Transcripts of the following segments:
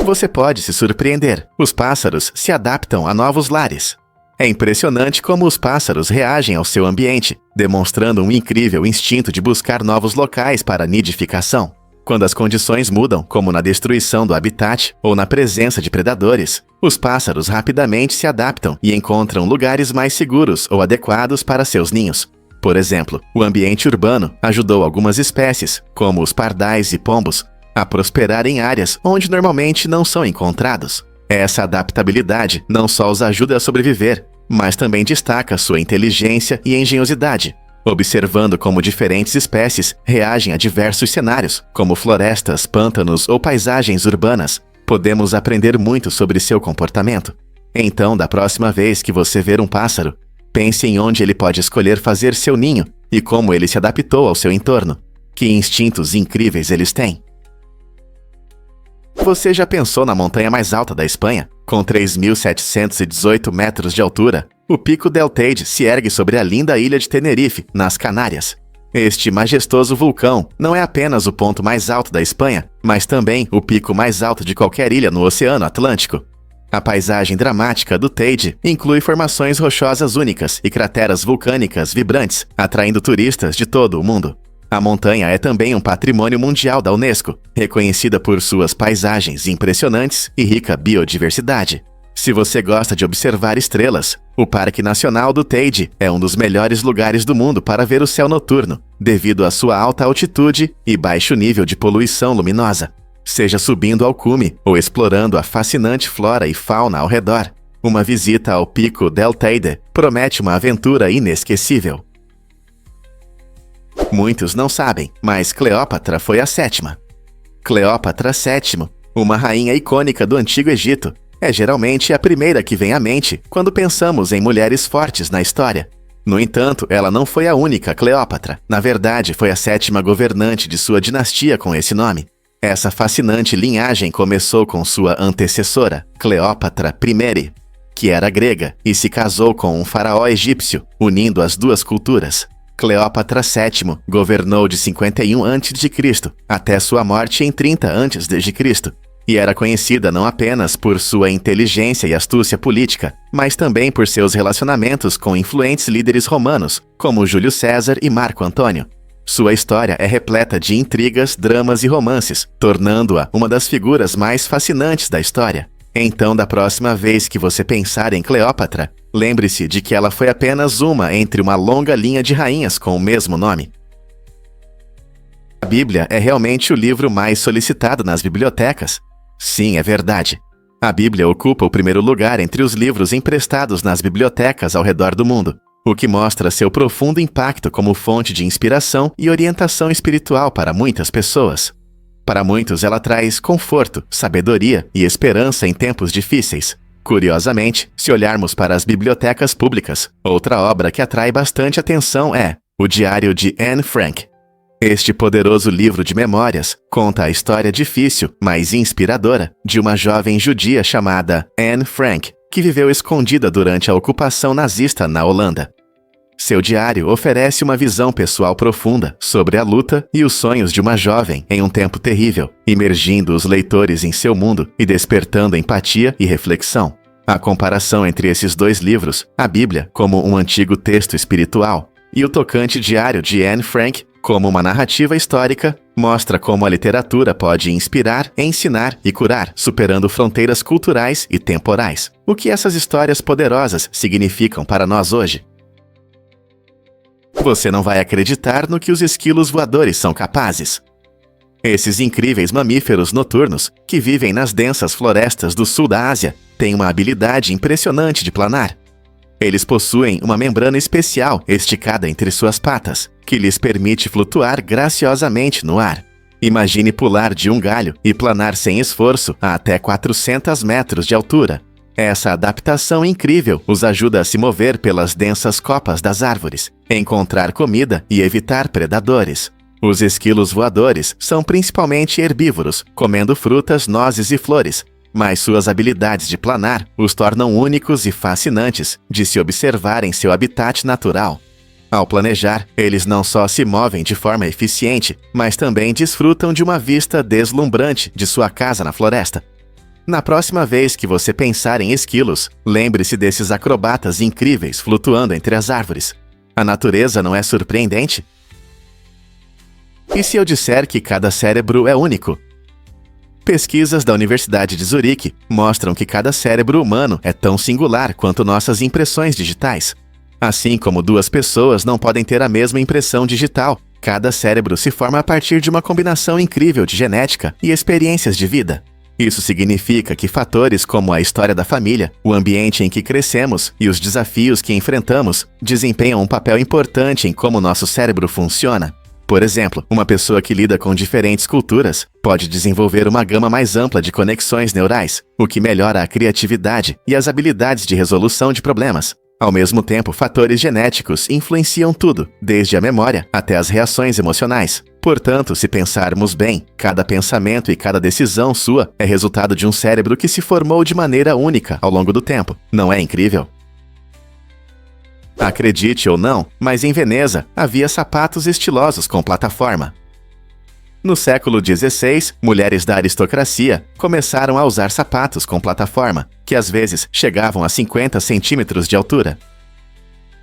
Você pode se surpreender. Os pássaros se adaptam a novos lares. É impressionante como os pássaros reagem ao seu ambiente, demonstrando um incrível instinto de buscar novos locais para nidificação. Quando as condições mudam, como na destruição do habitat ou na presença de predadores, os pássaros rapidamente se adaptam e encontram lugares mais seguros ou adequados para seus ninhos. Por exemplo, o ambiente urbano ajudou algumas espécies, como os pardais e pombos, a prosperar em áreas onde normalmente não são encontrados. Essa adaptabilidade não só os ajuda a sobreviver, mas também destaca sua inteligência e engenhosidade. Observando como diferentes espécies reagem a diversos cenários, como florestas, pântanos ou paisagens urbanas, podemos aprender muito sobre seu comportamento. Então, da próxima vez que você ver um pássaro, pense em onde ele pode escolher fazer seu ninho e como ele se adaptou ao seu entorno. Que instintos incríveis eles têm! Você já pensou na montanha mais alta da Espanha? Com 3.718 metros de altura, o Pico del Teide se ergue sobre a linda ilha de Tenerife, nas Canárias. Este majestoso vulcão não é apenas o ponto mais alto da Espanha, mas também o pico mais alto de qualquer ilha no Oceano Atlântico. A paisagem dramática do Teide inclui formações rochosas únicas e crateras vulcânicas vibrantes, atraindo turistas de todo o mundo. A montanha é também um patrimônio mundial da Unesco, reconhecida por suas paisagens impressionantes e rica biodiversidade. Se você gosta de observar estrelas, o Parque Nacional do Teide é um dos melhores lugares do mundo para ver o céu noturno, devido à sua alta altitude e baixo nível de poluição luminosa. Seja subindo ao cume ou explorando a fascinante flora e fauna ao redor, uma visita ao Pico del Teide promete uma aventura inesquecível. Muitos não sabem, mas Cleópatra foi a sétima. Cleópatra VII, uma rainha icônica do Antigo Egito, é geralmente a primeira que vem à mente quando pensamos em mulheres fortes na história. No entanto, ela não foi a única Cleópatra. Na verdade, foi a sétima governante de sua dinastia com esse nome. Essa fascinante linhagem começou com sua antecessora, Cleópatra I, que era grega e se casou com um faraó egípcio, unindo as duas culturas. Cleópatra VII governou de 51 a.C. até sua morte em 30 a.C., e era conhecida não apenas por sua inteligência e astúcia política, mas também por seus relacionamentos com influentes líderes romanos, como Júlio César e Marco Antônio. Sua história é repleta de intrigas, dramas e romances, tornando-a uma das figuras mais fascinantes da história. Então, da próxima vez que você pensar em Cleópatra, lembre-se de que ela foi apenas uma entre uma longa linha de rainhas com o mesmo nome. A Bíblia é realmente o livro mais solicitado nas bibliotecas? Sim, é verdade. A Bíblia ocupa o primeiro lugar entre os livros emprestados nas bibliotecas ao redor do mundo, o que mostra seu profundo impacto como fonte de inspiração e orientação espiritual para muitas pessoas. Para muitos, ela traz conforto, sabedoria e esperança em tempos difíceis. Curiosamente, se olharmos para as bibliotecas públicas, outra obra que atrai bastante atenção é O Diário de Anne Frank. Este poderoso livro de memórias conta a história difícil, mas inspiradora, de uma jovem judia chamada Anne Frank, que viveu escondida durante a ocupação nazista na Holanda. Seu diário oferece uma visão pessoal profunda sobre a luta e os sonhos de uma jovem em um tempo terrível, imergindo os leitores em seu mundo e despertando empatia e reflexão. A comparação entre esses dois livros, a Bíblia como um antigo texto espiritual e o tocante diário de Anne Frank como uma narrativa histórica, mostra como a literatura pode inspirar, ensinar e curar, superando fronteiras culturais e temporais. O que essas histórias poderosas significam para nós hoje? Você não vai acreditar no que os esquilos voadores são capazes. Esses incríveis mamíferos noturnos, que vivem nas densas florestas do sul da Ásia, têm uma habilidade impressionante de planar. Eles possuem uma membrana especial esticada entre suas patas, que lhes permite flutuar graciosamente no ar. Imagine pular de um galho e planar sem esforço a até 400 metros de altura. Essa adaptação incrível os ajuda a se mover pelas densas copas das árvores, encontrar comida e evitar predadores. Os esquilos voadores são principalmente herbívoros, comendo frutas, nozes e flores, mas suas habilidades de planar os tornam únicos e fascinantes de se observar em seu habitat natural. Ao planejar, eles não só se movem de forma eficiente, mas também desfrutam de uma vista deslumbrante de sua casa na floresta. Na próxima vez que você pensar em esquilos, lembre-se desses acrobatas incríveis flutuando entre as árvores. A natureza não é surpreendente? E se eu disser que cada cérebro é único? Pesquisas da Universidade de Zurique mostram que cada cérebro humano é tão singular quanto nossas impressões digitais. Assim como duas pessoas não podem ter a mesma impressão digital, cada cérebro se forma a partir de uma combinação incrível de genética e experiências de vida. Isso significa que fatores como a história da família, o ambiente em que crescemos e os desafios que enfrentamos desempenham um papel importante em como nosso cérebro funciona. Por exemplo, uma pessoa que lida com diferentes culturas pode desenvolver uma gama mais ampla de conexões neurais, o que melhora a criatividade e as habilidades de resolução de problemas. Ao mesmo tempo, fatores genéticos influenciam tudo, desde a memória até as reações emocionais. Portanto, se pensarmos bem, cada pensamento e cada decisão sua é resultado de um cérebro que se formou de maneira única ao longo do tempo. Não é incrível? Acredite ou não, mas em Veneza havia sapatos estilosos com plataforma. No século XVI, mulheres da aristocracia começaram a usar sapatos com plataforma, que às vezes chegavam a 50 centímetros de altura.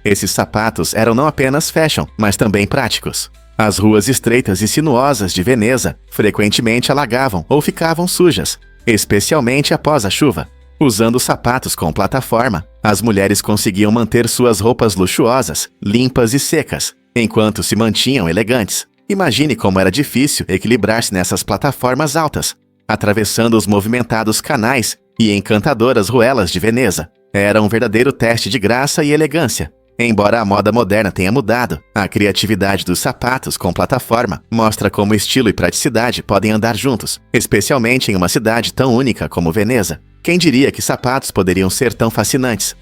Esses sapatos eram não apenas fashion, mas também práticos. As ruas estreitas e sinuosas de Veneza frequentemente alagavam ou ficavam sujas, especialmente após a chuva. Usando sapatos com plataforma, as mulheres conseguiam manter suas roupas luxuosas, limpas e secas, enquanto se mantinham elegantes. Imagine como era difícil equilibrar-se nessas plataformas altas, atravessando os movimentados canais e encantadoras ruelas de Veneza. Era um verdadeiro teste de graça e elegância. Embora a moda moderna tenha mudado, a criatividade dos sapatos com plataforma mostra como estilo e praticidade podem andar juntos, especialmente em uma cidade tão única como Veneza. Quem diria que sapatos poderiam ser tão fascinantes?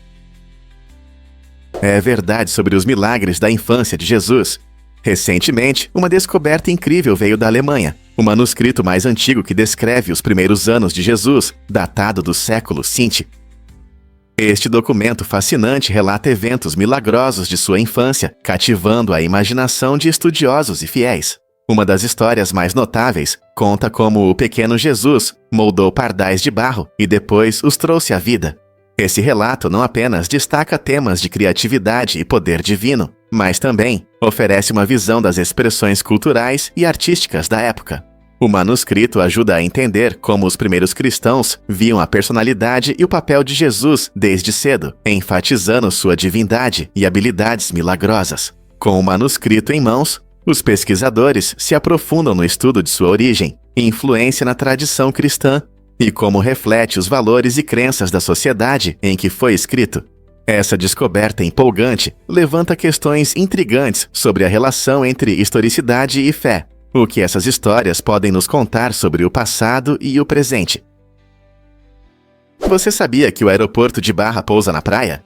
É verdade sobre os milagres da infância de Jesus. Recentemente, uma descoberta incrível veio da Alemanha. O manuscrito mais antigo que descreve os primeiros anos de Jesus, datado do século V. Este documento fascinante relata eventos milagrosos de sua infância, cativando a imaginação de estudiosos e fiéis. Uma das histórias mais notáveis conta como o pequeno Jesus moldou pardais de barro e depois os trouxe à vida. Esse relato não apenas destaca temas de criatividade e poder divino, mas também oferece uma visão das expressões culturais e artísticas da época. O manuscrito ajuda a entender como os primeiros cristãos viam a personalidade e o papel de Jesus desde cedo, enfatizando sua divindade e habilidades milagrosas. Com o manuscrito em mãos, os pesquisadores se aprofundam no estudo de sua origem, influência na tradição cristã e como reflete os valores e crenças da sociedade em que foi escrito. Essa descoberta empolgante levanta questões intrigantes sobre a relação entre historicidade e fé. O que essas histórias podem nos contar sobre o passado e o presente? Você sabia que o aeroporto de Barra pousa na praia?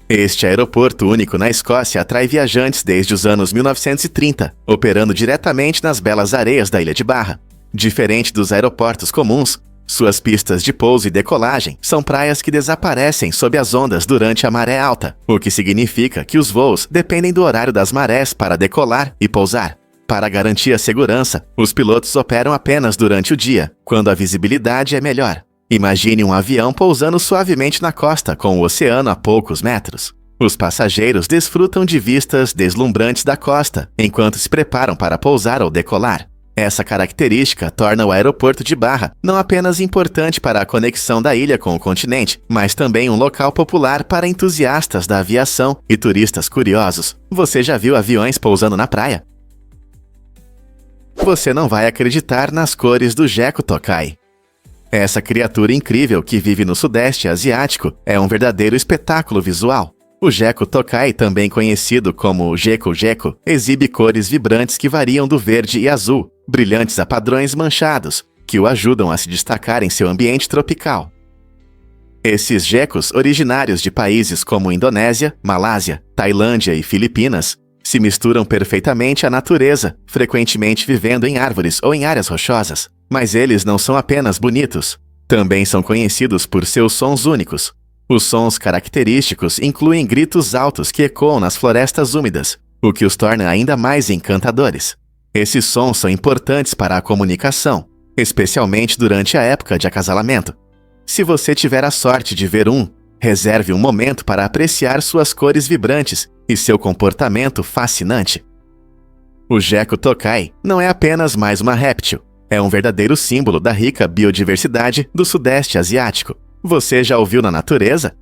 Este aeroporto único na Escócia atrai viajantes desde os anos 1930, operando diretamente nas belas areias da ilha de Barra. Diferente dos aeroportos comuns, suas pistas de pouso e decolagem são praias que desaparecem sob as ondas durante a maré alta, o que significa que os voos dependem do horário das marés para decolar e pousar. Para garantir a segurança, os pilotos operam apenas durante o dia, quando a visibilidade é melhor. Imagine um avião pousando suavemente na costa com o oceano a poucos metros. Os passageiros desfrutam de vistas deslumbrantes da costa, enquanto se preparam para pousar ou decolar. Essa característica torna o aeroporto de Barra não apenas importante para a conexão da ilha com o continente, mas também um local popular para entusiastas da aviação e turistas curiosos. Você já viu aviões pousando na praia? Você não vai acreditar nas cores do Gecko Tokai. Essa criatura incrível que vive no Sudeste Asiático é um verdadeiro espetáculo visual. O Gecko Tokai, também conhecido como gecko, exibe cores vibrantes que variam do verde e azul, brilhantes a padrões manchados, que o ajudam a se destacar em seu ambiente tropical. Esses geckos, originários de países como Indonésia, Malásia, Tailândia e Filipinas, se misturam perfeitamente à natureza, frequentemente vivendo em árvores ou em áreas rochosas. Mas eles não são apenas bonitos, também são conhecidos por seus sons únicos. Os sons característicos incluem gritos altos que ecoam nas florestas úmidas, o que os torna ainda mais encantadores. Esses sons são importantes para a comunicação, especialmente durante a época de acasalamento. Se você tiver a sorte de ver um, reserve um momento para apreciar suas cores vibrantes e seu comportamento fascinante. O Gecko tokai não é apenas mais uma réptil, é um verdadeiro símbolo da rica biodiversidade do Sudeste Asiático. Você já ouviu na natureza?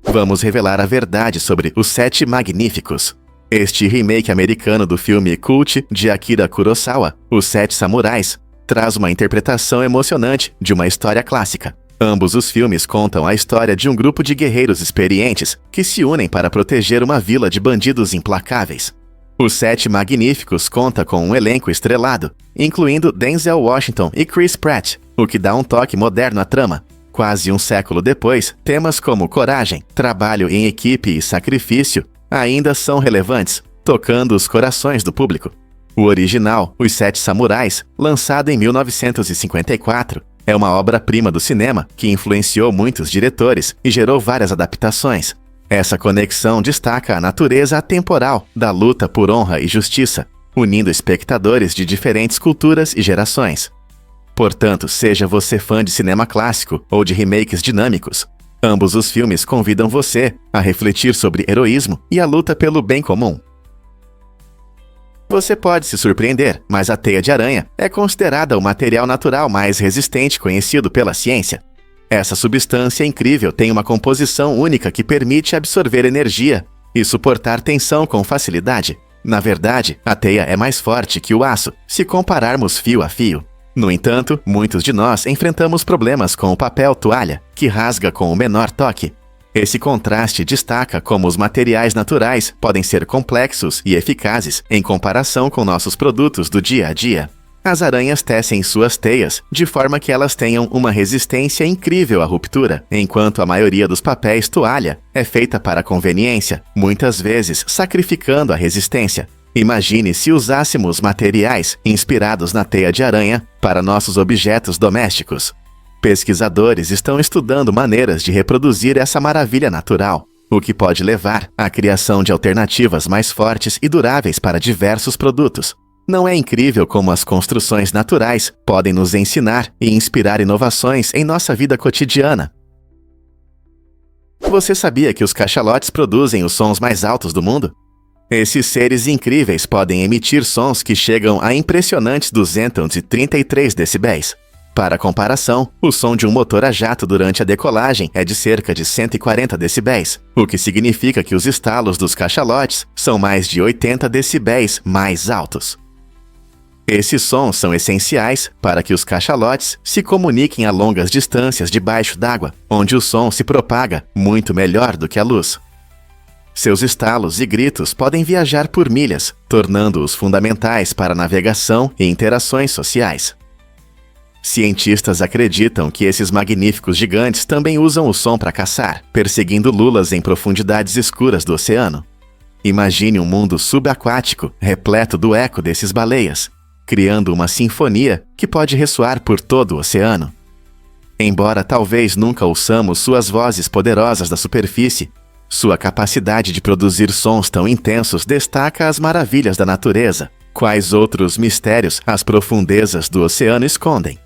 Vamos revelar a verdade sobre Os Sete Magníficos. Este remake americano do filme cult de Akira Kurosawa, Os Sete Samurais, traz uma interpretação emocionante de uma história clássica. Ambos os filmes contam a história de um grupo de guerreiros experientes que se unem para proteger uma vila de bandidos implacáveis. Os Sete Magníficos conta com um elenco estrelado, incluindo Denzel Washington e Chris Pratt, o que dá um toque moderno à trama. Quase um século depois, temas como coragem, trabalho em equipe e sacrifício ainda são relevantes, tocando os corações do público. O original, Os Sete Samurais, lançado em 1954, é uma obra-prima do cinema que influenciou muitos diretores e gerou várias adaptações. Essa conexão destaca a natureza atemporal da luta por honra e justiça, unindo espectadores de diferentes culturas e gerações. Portanto, seja você fã de cinema clássico ou de remakes dinâmicos, ambos os filmes convidam você a refletir sobre heroísmo e a luta pelo bem comum. Você pode se surpreender, mas a teia de aranha é considerada o material natural mais resistente conhecido pela ciência. Essa substância incrível tem uma composição única que permite absorver energia e suportar tensão com facilidade. Na verdade, a teia é mais forte que o aço, se compararmos fio a fio. No entanto, muitos de nós enfrentamos problemas com o papel toalha, que rasga com o menor toque. Esse contraste destaca como os materiais naturais podem ser complexos e eficazes em comparação com nossos produtos do dia a dia. As aranhas tecem suas teias de forma que elas tenham uma resistência incrível à ruptura, enquanto a maioria dos papéis toalha é feita para conveniência, muitas vezes sacrificando a resistência. Imagine se usássemos materiais inspirados na teia de aranha para nossos objetos domésticos. Pesquisadores estão estudando maneiras de reproduzir essa maravilha natural, o que pode levar à criação de alternativas mais fortes e duráveis para diversos produtos. Não é incrível como as construções naturais podem nos ensinar e inspirar inovações em nossa vida cotidiana? Você sabia que os cachalotes produzem os sons mais altos do mundo? Esses seres incríveis podem emitir sons que chegam a impressionantes 233 decibéis. Para comparação, o som de um motor a jato durante a decolagem é de cerca de 140 decibéis, o que significa que os estalos dos cachalotes são mais de 80 decibéis mais altos. Esses sons são essenciais para que os cachalotes se comuniquem a longas distâncias debaixo d'água, onde o som se propaga muito melhor do que a luz. Seus estalos e gritos podem viajar por milhas, tornando-os fundamentais para navegação e interações sociais. Cientistas acreditam que esses magníficos gigantes também usam o som para caçar, perseguindo lulas em profundidades escuras do oceano. Imagine um mundo subaquático repleto do eco desses baleias, criando uma sinfonia que pode ressoar por todo o oceano. Embora talvez nunca ouçamos suas vozes poderosas da superfície, sua capacidade de produzir sons tão intensos destaca as maravilhas da natureza. Quais outros mistérios as profundezas do oceano escondem?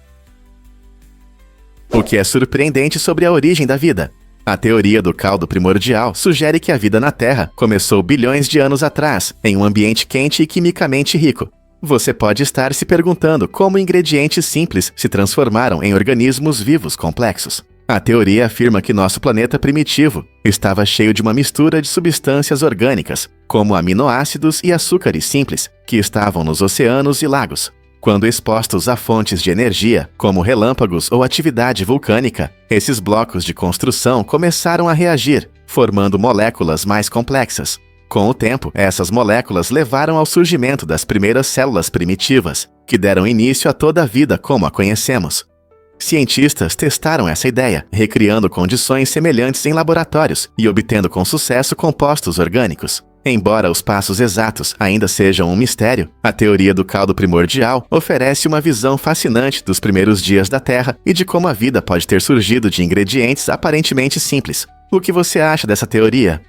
O que é surpreendente sobre a origem da vida? A teoria do caldo primordial sugere que a vida na Terra começou bilhões de anos atrás, em um ambiente quente e quimicamente rico. Você pode estar se perguntando como ingredientes simples se transformaram em organismos vivos complexos. A teoria afirma que nosso planeta primitivo estava cheio de uma mistura de substâncias orgânicas, como aminoácidos e açúcares simples, que estavam nos oceanos e lagos. Quando expostos a fontes de energia, como relâmpagos ou atividade vulcânica, esses blocos de construção começaram a reagir, formando moléculas mais complexas. Com o tempo, essas moléculas levaram ao surgimento das primeiras células primitivas, que deram início a toda a vida como a conhecemos. Cientistas testaram essa ideia, recriando condições semelhantes em laboratórios e obtendo com sucesso compostos orgânicos. Embora os passos exatos ainda sejam um mistério, a teoria do caldo primordial oferece uma visão fascinante dos primeiros dias da Terra e de como a vida pode ter surgido de ingredientes aparentemente simples. O que você acha dessa teoria?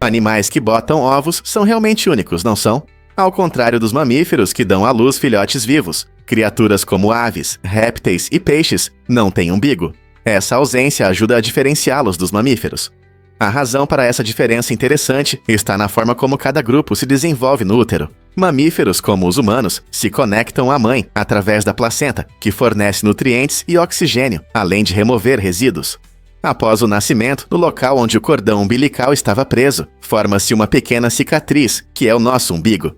Animais que botam ovos são realmente únicos, não são? Ao contrário dos mamíferos que dão à luz filhotes vivos, Criaturas como aves, répteis e peixes não têm umbigo. Essa ausência ajuda a diferenciá-los dos mamíferos. A razão para essa diferença interessante está na forma como cada grupo se desenvolve no útero. Mamíferos, como os humanos, se conectam à mãe através da placenta, que fornece nutrientes e oxigênio, além de remover resíduos. Após o nascimento, no local onde o cordão umbilical estava preso, forma-se uma pequena cicatriz, que é o nosso umbigo.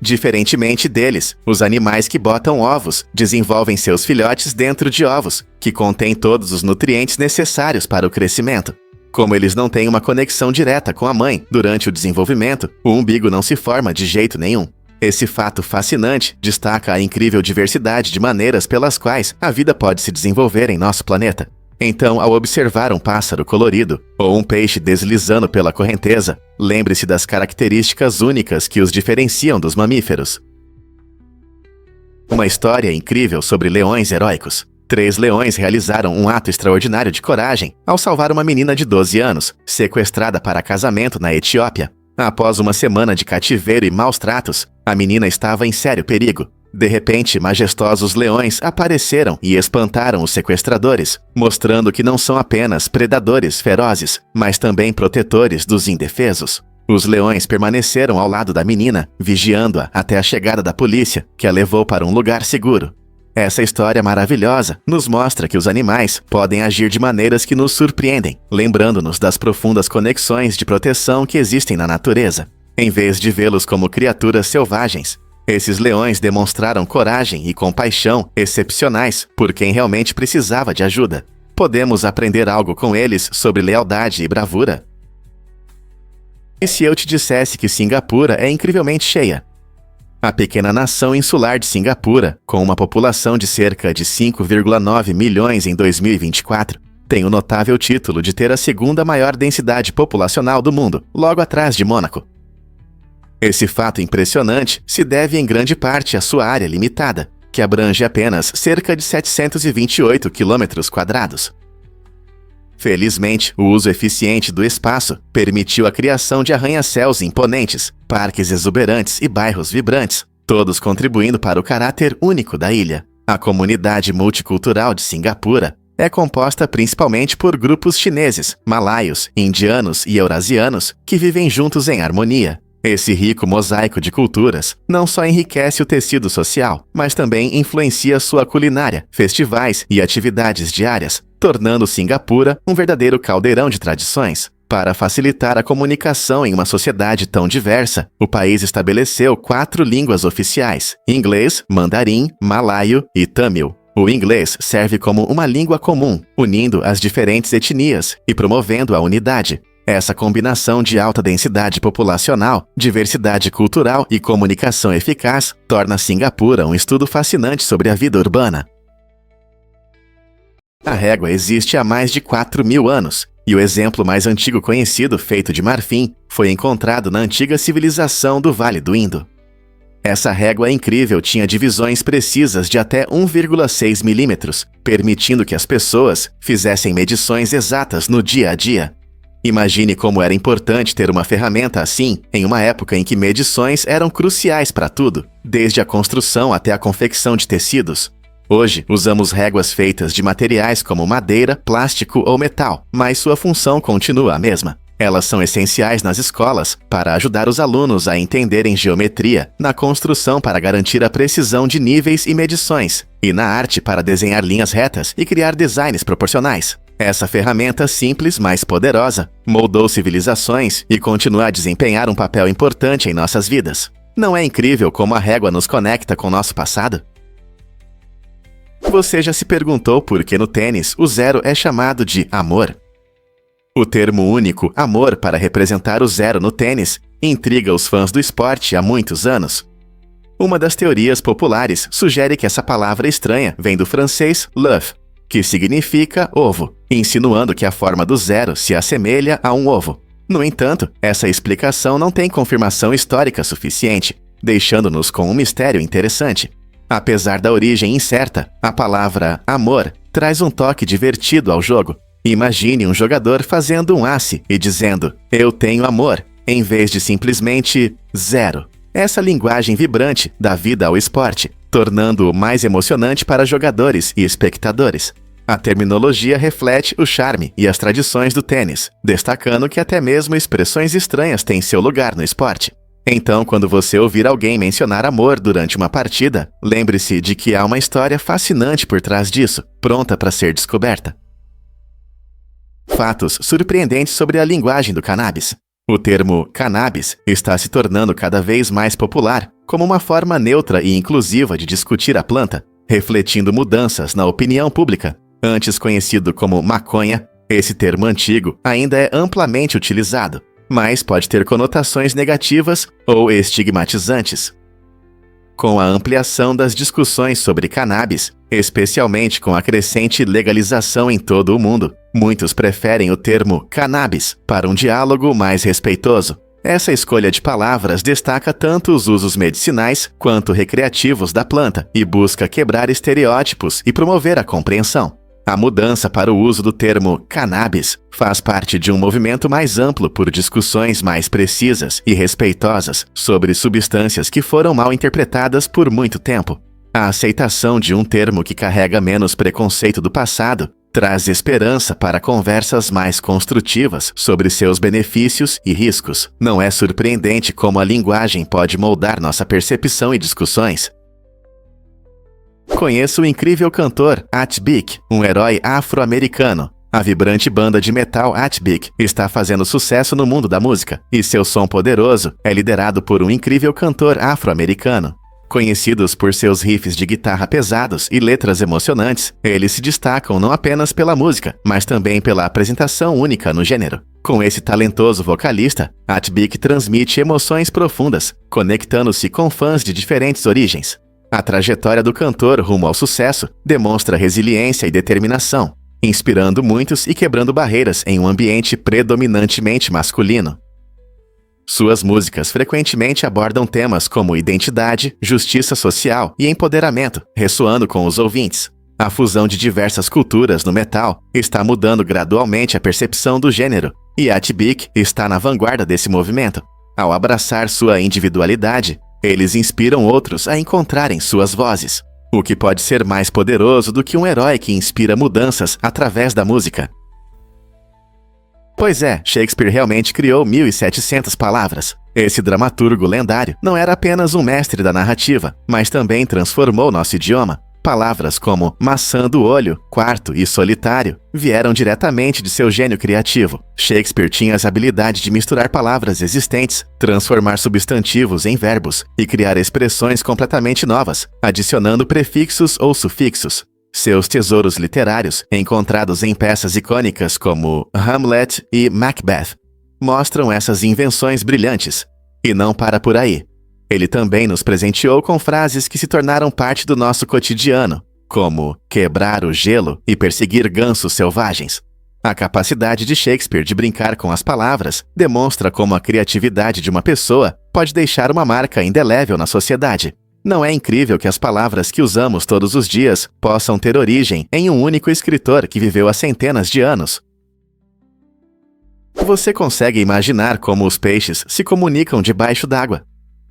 Diferentemente deles, os animais que botam ovos desenvolvem seus filhotes dentro de ovos, que contêm todos os nutrientes necessários para o crescimento. Como eles não têm uma conexão direta com a mãe durante o desenvolvimento, o umbigo não se forma de jeito nenhum. Esse fato fascinante destaca a incrível diversidade de maneiras pelas quais a vida pode se desenvolver em nosso planeta. Então, ao observar um pássaro colorido ou um peixe deslizando pela correnteza, lembre-se das características únicas que os diferenciam dos mamíferos. Uma história incrível sobre leões heróicos. 3 leões realizaram um ato extraordinário de coragem ao salvar uma menina de 12 anos, sequestrada para casamento na Etiópia. Após uma semana de cativeiro e maus tratos, a menina estava em sério perigo. De repente, majestosos leões apareceram e espantaram os sequestradores, mostrando que não são apenas predadores ferozes, mas também protetores dos indefesos. Os leões permaneceram ao lado da menina, vigiando-a até a chegada da polícia, que a levou para um lugar seguro. Essa história maravilhosa nos mostra que os animais podem agir de maneiras que nos surpreendem, lembrando-nos das profundas conexões de proteção que existem na natureza. Em vez de vê-los como criaturas selvagens, esses leões demonstraram coragem e compaixão excepcionais por quem realmente precisava de ajuda. Podemos aprender algo com eles sobre lealdade e bravura? E se eu te dissesse que Cingapura é incrivelmente cheia? A pequena nação insular de Cingapura, com uma população de cerca de 5,9 milhões em 2024, tem o notável título de ter a segunda maior densidade populacional do mundo, logo atrás de Mônaco. Esse fato impressionante se deve em grande parte à sua área limitada, que abrange apenas cerca de 728 km². Felizmente, o uso eficiente do espaço permitiu a criação de arranha-céus imponentes, parques exuberantes e bairros vibrantes, todos contribuindo para o caráter único da ilha. A comunidade multicultural de Cingapura é composta principalmente por grupos chineses, malaios, indianos e eurasianos que vivem juntos em harmonia. Esse rico mosaico de culturas não só enriquece o tecido social, mas também influencia sua culinária, festivais e atividades diárias, tornando Cingapura um verdadeiro caldeirão de tradições. Para facilitar a comunicação em uma sociedade tão diversa, o país estabeleceu 4 línguas oficiais: inglês, mandarim, malaio e tâmil. O inglês serve como uma língua comum, unindo as diferentes etnias e promovendo a unidade. Essa combinação de alta densidade populacional, diversidade cultural e comunicação eficaz torna Cingapura um estudo fascinante sobre a vida urbana. A régua existe há mais de 4.000 anos, e o exemplo mais antigo conhecido, feito de marfim, foi encontrado na antiga civilização do Vale do Indo. Essa régua incrível tinha divisões precisas de até 1,6 milímetros, permitindo que as pessoas fizessem medições exatas no dia a dia. Imagine como era importante ter uma ferramenta assim, em uma época em que medições eram cruciais para tudo, desde a construção até a confecção de tecidos. Hoje, usamos réguas feitas de materiais como madeira, plástico ou metal, mas sua função continua a mesma. Elas são essenciais nas escolas para ajudar os alunos a entenderem geometria, na construção para garantir a precisão de níveis e medições, e na arte para desenhar linhas retas e criar designs proporcionais. Essa ferramenta simples, mas poderosa, moldou civilizações e continua a desempenhar um papel importante em nossas vidas. Não é incrível como a régua nos conecta com nosso passado? Você já se perguntou por que no tênis o 0 é chamado de amor? O termo único, amor, para representar o 0 no tênis, intriga os fãs do esporte há muitos anos. Uma das teorias populares sugere que essa palavra estranha vem do francês l'œuf, que significa ovo, insinuando que a forma do 0 se assemelha a um ovo. No entanto, essa explicação não tem confirmação histórica suficiente, deixando-nos com um mistério interessante. Apesar da origem incerta, a palavra amor traz um toque divertido ao jogo. Imagine um jogador fazendo um ace e dizendo "eu tenho amor", em vez de simplesmente 0. Essa linguagem vibrante dá vida ao esporte, tornando-o mais emocionante para jogadores e espectadores. A terminologia reflete o charme e as tradições do tênis, destacando que até mesmo expressões estranhas têm seu lugar no esporte. Então, quando você ouvir alguém mencionar amor durante uma partida, lembre-se de que há uma história fascinante por trás disso, pronta para ser descoberta. Fatos surpreendentes sobre a linguagem do cannabis. O termo cannabis está se tornando cada vez mais popular como uma forma neutra e inclusiva de discutir a planta, refletindo mudanças na opinião pública. Antes conhecido como maconha, esse termo antigo ainda é amplamente utilizado, mas pode ter conotações negativas ou estigmatizantes. Com a ampliação das discussões sobre cannabis, especialmente com a crescente legalização em todo o mundo, muitos preferem o termo cannabis para um diálogo mais respeitoso. Essa escolha de palavras destaca tanto os usos medicinais quanto recreativos da planta e busca quebrar estereótipos e promover a compreensão. A mudança para o uso do termo cannabis faz parte de um movimento mais amplo por discussões mais precisas e respeitosas sobre substâncias que foram mal interpretadas por muito tempo. A aceitação de um termo que carrega menos preconceito do passado traz esperança para conversas mais construtivas sobre seus benefícios e riscos. Não é surpreendente como a linguagem pode moldar nossa percepção e discussões. Conheça o incrível cantor Atbik, um herói afro-americano. A vibrante banda de metal Atbik está fazendo sucesso no mundo da música, e seu som poderoso é liderado por um incrível cantor afro-americano. Conhecidos por seus riffs de guitarra pesados e letras emocionantes, eles se destacam não apenas pela música, mas também pela apresentação única no gênero. Com esse talentoso vocalista, Atbik transmite emoções profundas, conectando-se com fãs de diferentes origens. A trajetória do cantor rumo ao sucesso demonstra resiliência e determinação, inspirando muitos e quebrando barreiras em um ambiente predominantemente masculino. Suas músicas frequentemente abordam temas como identidade, justiça social e empoderamento, ressoando com os ouvintes. A fusão de diversas culturas no metal está mudando gradualmente a percepção do gênero, e Atbik está na vanguarda desse movimento. Ao abraçar sua individualidade, eles inspiram outros a encontrarem suas vozes, o que pode ser mais poderoso do que um herói que inspira mudanças através da música. Pois é, Shakespeare realmente criou 1.700 palavras. Esse dramaturgo lendário não era apenas um mestre da narrativa, mas também transformou nosso idioma. Palavras como maçã do olho, quarto e solitário vieram diretamente de seu gênio criativo. Shakespeare tinha essa habilidade de misturar palavras existentes, transformar substantivos em verbos e criar expressões completamente novas, adicionando prefixos ou sufixos. Seus tesouros literários, encontrados em peças icônicas como Hamlet e Macbeth, mostram essas invenções brilhantes. E não para por aí. Ele também nos presenteou com frases que se tornaram parte do nosso cotidiano, como quebrar o gelo e perseguir gansos selvagens. A capacidade de Shakespeare de brincar com as palavras demonstra como a criatividade de uma pessoa pode deixar uma marca indelével na sociedade. Não é incrível que as palavras que usamos todos os dias possam ter origem em um único escritor que viveu há centenas de anos? Você consegue imaginar como os peixes se comunicam debaixo d'água?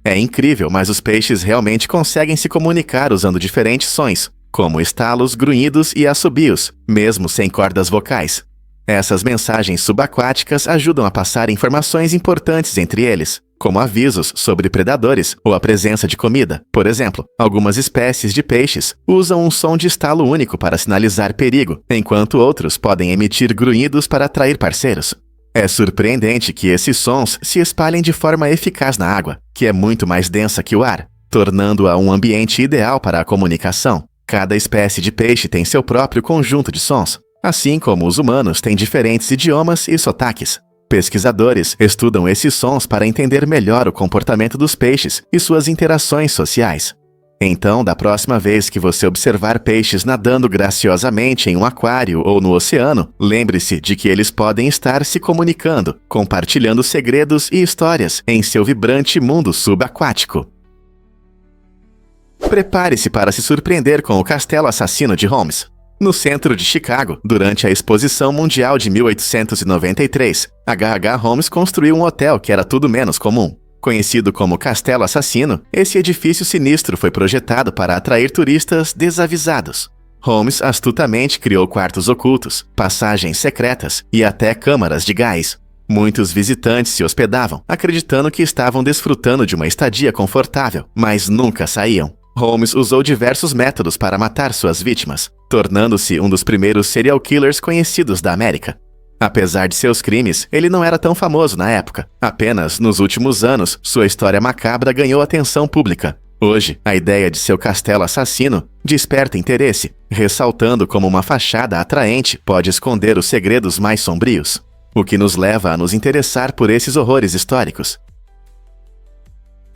É incrível, mas os peixes realmente conseguem se comunicar usando diferentes sons, como estalos, grunhidos e assobios, mesmo sem cordas vocais. Essas mensagens subaquáticas ajudam a passar informações importantes entre eles, como avisos sobre predadores ou a presença de comida. Por exemplo, algumas espécies de peixes usam um som de estalo único para sinalizar perigo, enquanto outros podem emitir grunhidos para atrair parceiros. É surpreendente que esses sons se espalhem de forma eficaz na água, que é muito mais densa que o ar, tornando-a um ambiente ideal para a comunicação. Cada espécie de peixe tem seu próprio conjunto de sons, assim como os humanos têm diferentes idiomas e sotaques. Pesquisadores estudam esses sons para entender melhor o comportamento dos peixes e suas interações sociais. Então, da próxima vez que você observar peixes nadando graciosamente em um aquário ou no oceano, lembre-se de que eles podem estar se comunicando, compartilhando segredos e histórias em seu vibrante mundo subaquático. Prepare-se para se surpreender com o Castelo Assassino de Holmes. No centro de Chicago, durante a Exposição Mundial de 1893, H.H. Holmes construiu um hotel que era tudo menos comum. Conhecido como Castelo Assassino, esse edifício sinistro foi projetado para atrair turistas desavisados. Holmes astutamente criou quartos ocultos, passagens secretas e até câmaras de gás. Muitos visitantes se hospedavam, acreditando que estavam desfrutando de uma estadia confortável, mas nunca saíam. Holmes usou diversos métodos para matar suas vítimas, tornando-se um dos primeiros serial killers conhecidos da América. Apesar de seus crimes, ele não era tão famoso na época. Apenas nos últimos anos, sua história macabra ganhou atenção pública. Hoje, a ideia de seu castelo assassino desperta interesse, ressaltando como uma fachada atraente pode esconder os segredos mais sombrios, o que nos leva a nos interessar por esses horrores históricos.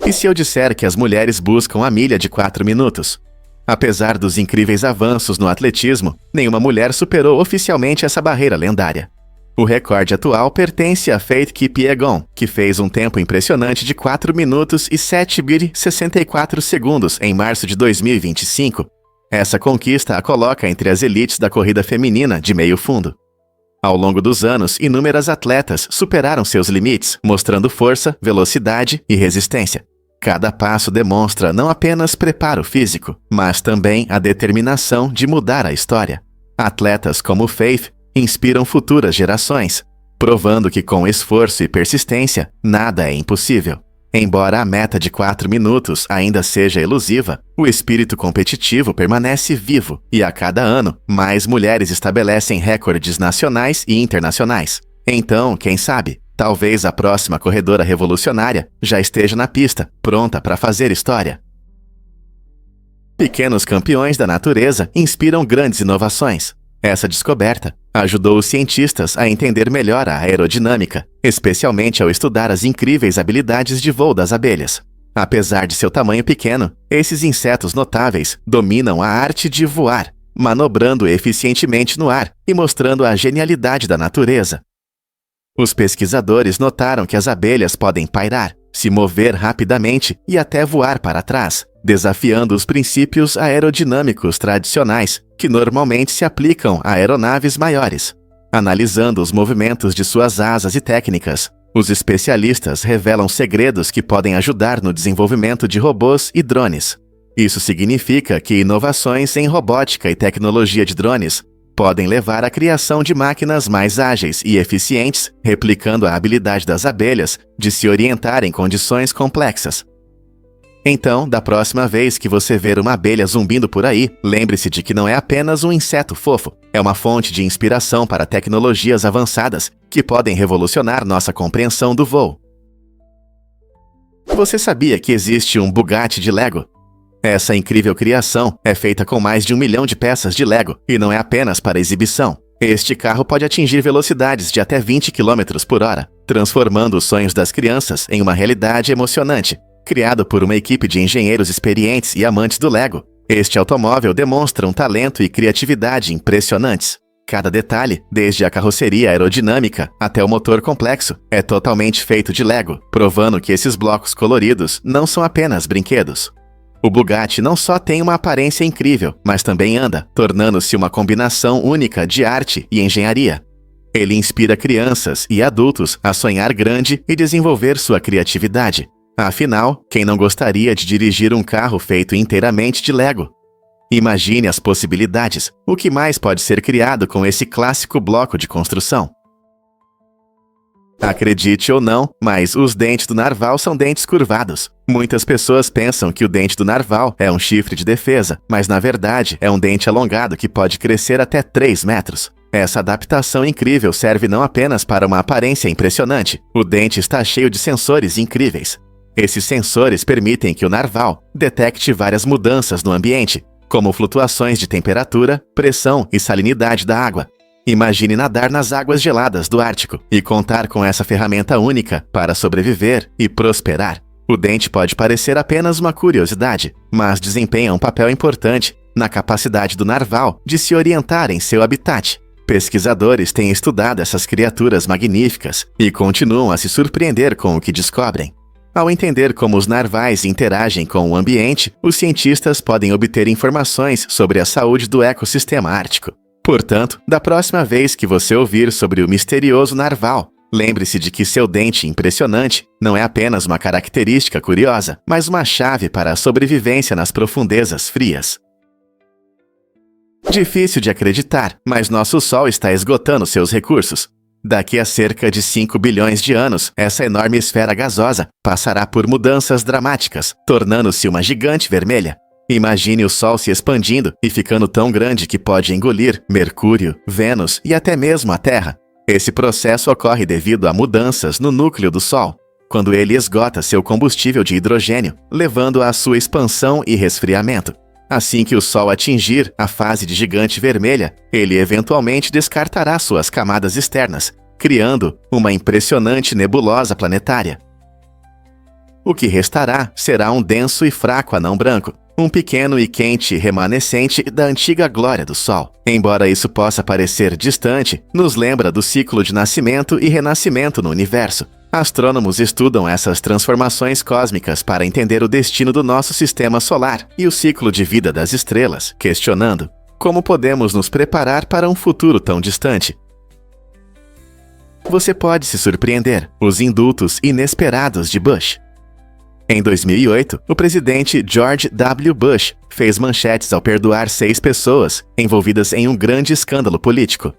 E se eu disser que as mulheres buscam a milha de 4 minutos? Apesar dos incríveis avanços no atletismo, nenhuma mulher superou oficialmente essa barreira lendária. O recorde atual pertence a Faith Kipyegon, que fez um tempo impressionante de 4 minutos e 7,64 segundos em março de 2025. Essa conquista a coloca entre as elites da corrida feminina de meio fundo. Ao longo dos anos, inúmeras atletas superaram seus limites, mostrando força, velocidade e resistência. Cada passo demonstra não apenas preparo físico, mas também a determinação de mudar a história. Atletas como Faith inspiram futuras gerações, provando que com esforço e persistência, nada é impossível. Embora a meta de 4 minutos ainda seja elusiva, o espírito competitivo permanece vivo e a cada ano, mais mulheres estabelecem recordes nacionais e internacionais. Então, quem sabe, talvez a próxima corredora revolucionária já esteja na pista, pronta para fazer história. Pequenos campeões da natureza inspiram grandes inovações. Essa descoberta ajudou os cientistas a entender melhor a aerodinâmica, especialmente ao estudar as incríveis habilidades de voo das abelhas. Apesar de seu tamanho pequeno, esses insetos notáveis dominam a arte de voar, manobrando eficientemente no ar e mostrando a genialidade da natureza. Os pesquisadores notaram que as abelhas podem pairar, se mover rapidamente e até voar para trás, desafiando os princípios aerodinâmicos tradicionais, que normalmente se aplicam a aeronaves maiores. Analisando os movimentos de suas asas e técnicas, os especialistas revelam segredos que podem ajudar no desenvolvimento de robôs e drones. Isso significa que inovações em robótica e tecnologia de drones podem levar à criação de máquinas mais ágeis e eficientes, replicando a habilidade das abelhas de se orientar em condições complexas. Então, da próxima vez que você ver uma abelha zumbindo por aí, lembre-se de que não é apenas um inseto fofo, é uma fonte de inspiração para tecnologias avançadas que podem revolucionar nossa compreensão do voo. Você sabia que existe um Bugatti de Lego? Essa incrível criação é feita com mais de 1 milhão de peças de Lego e não é apenas para exibição. Este carro pode atingir velocidades de até 20 km por hora, transformando os sonhos das crianças em uma realidade emocionante. Criado por uma equipe de engenheiros experientes e amantes do Lego, este automóvel demonstra um talento e criatividade impressionantes. Cada detalhe, desde a carroceria aerodinâmica até o motor complexo, é totalmente feito de Lego, provando que esses blocos coloridos não são apenas brinquedos. O Bugatti não só tem uma aparência incrível, mas também anda, tornando-se uma combinação única de arte e engenharia. Ele inspira crianças e adultos a sonhar grande e desenvolver sua criatividade. Afinal, quem não gostaria de dirigir um carro feito inteiramente de Lego? Imagine as possibilidades. O que mais pode ser criado com esse clássico bloco de construção? Acredite ou não, mas os dentes do narval são dentes curvados. Muitas pessoas pensam que o dente do narval é um chifre de defesa, mas na verdade é um dente alongado que pode crescer até 3 metros. Essa adaptação incrível serve não apenas para uma aparência impressionante. O dente está cheio de sensores incríveis. Esses sensores permitem que o narval detecte várias mudanças no ambiente, como flutuações de temperatura, pressão e salinidade da água. Imagine nadar nas águas geladas do Ártico e contar com essa ferramenta única para sobreviver e prosperar. O dente pode parecer apenas uma curiosidade, mas desempenha um papel importante na capacidade do narval de se orientar em seu habitat. Pesquisadores têm estudado essas criaturas magníficas e continuam a se surpreender com o que descobrem. Ao entender como os narvais interagem com o ambiente, os cientistas podem obter informações sobre a saúde do ecossistema ártico. Portanto, da próxima vez que você ouvir sobre o misterioso narval, Lembre-se de que seu dente impressionante não é apenas uma característica curiosa, mas uma chave para a sobrevivência nas profundezas frias. Difícil de acreditar, mas nosso Sol está esgotando seus recursos. Daqui a cerca de 5 bilhões de anos, essa enorme esfera gasosa passará por mudanças dramáticas, tornando-se uma gigante vermelha. Imagine o Sol se expandindo e ficando tão grande que pode engolir Mercúrio, Vênus e até mesmo a Terra. Esse processo ocorre devido a mudanças no núcleo do Sol, quando ele esgota seu combustível de hidrogênio, levando à sua expansão e resfriamento. Assim que o Sol atingir a fase de gigante vermelha, ele eventualmente descartará suas camadas externas, criando uma impressionante nebulosa planetária. O que restará será um denso e fraco anão branco, um pequeno e quente remanescente da antiga glória do Sol. Embora isso possa parecer distante, nos lembra do ciclo de nascimento e renascimento no universo. Astrônomos estudam essas transformações cósmicas para entender o destino do nosso sistema solar e o ciclo de vida das estrelas, questionando como podemos nos preparar para um futuro tão distante. Você pode se surpreender, os indultos inesperados de Bush. Em 2008, o presidente George W. Bush fez manchetes ao perdoar 6 pessoas envolvidas em um grande escândalo político.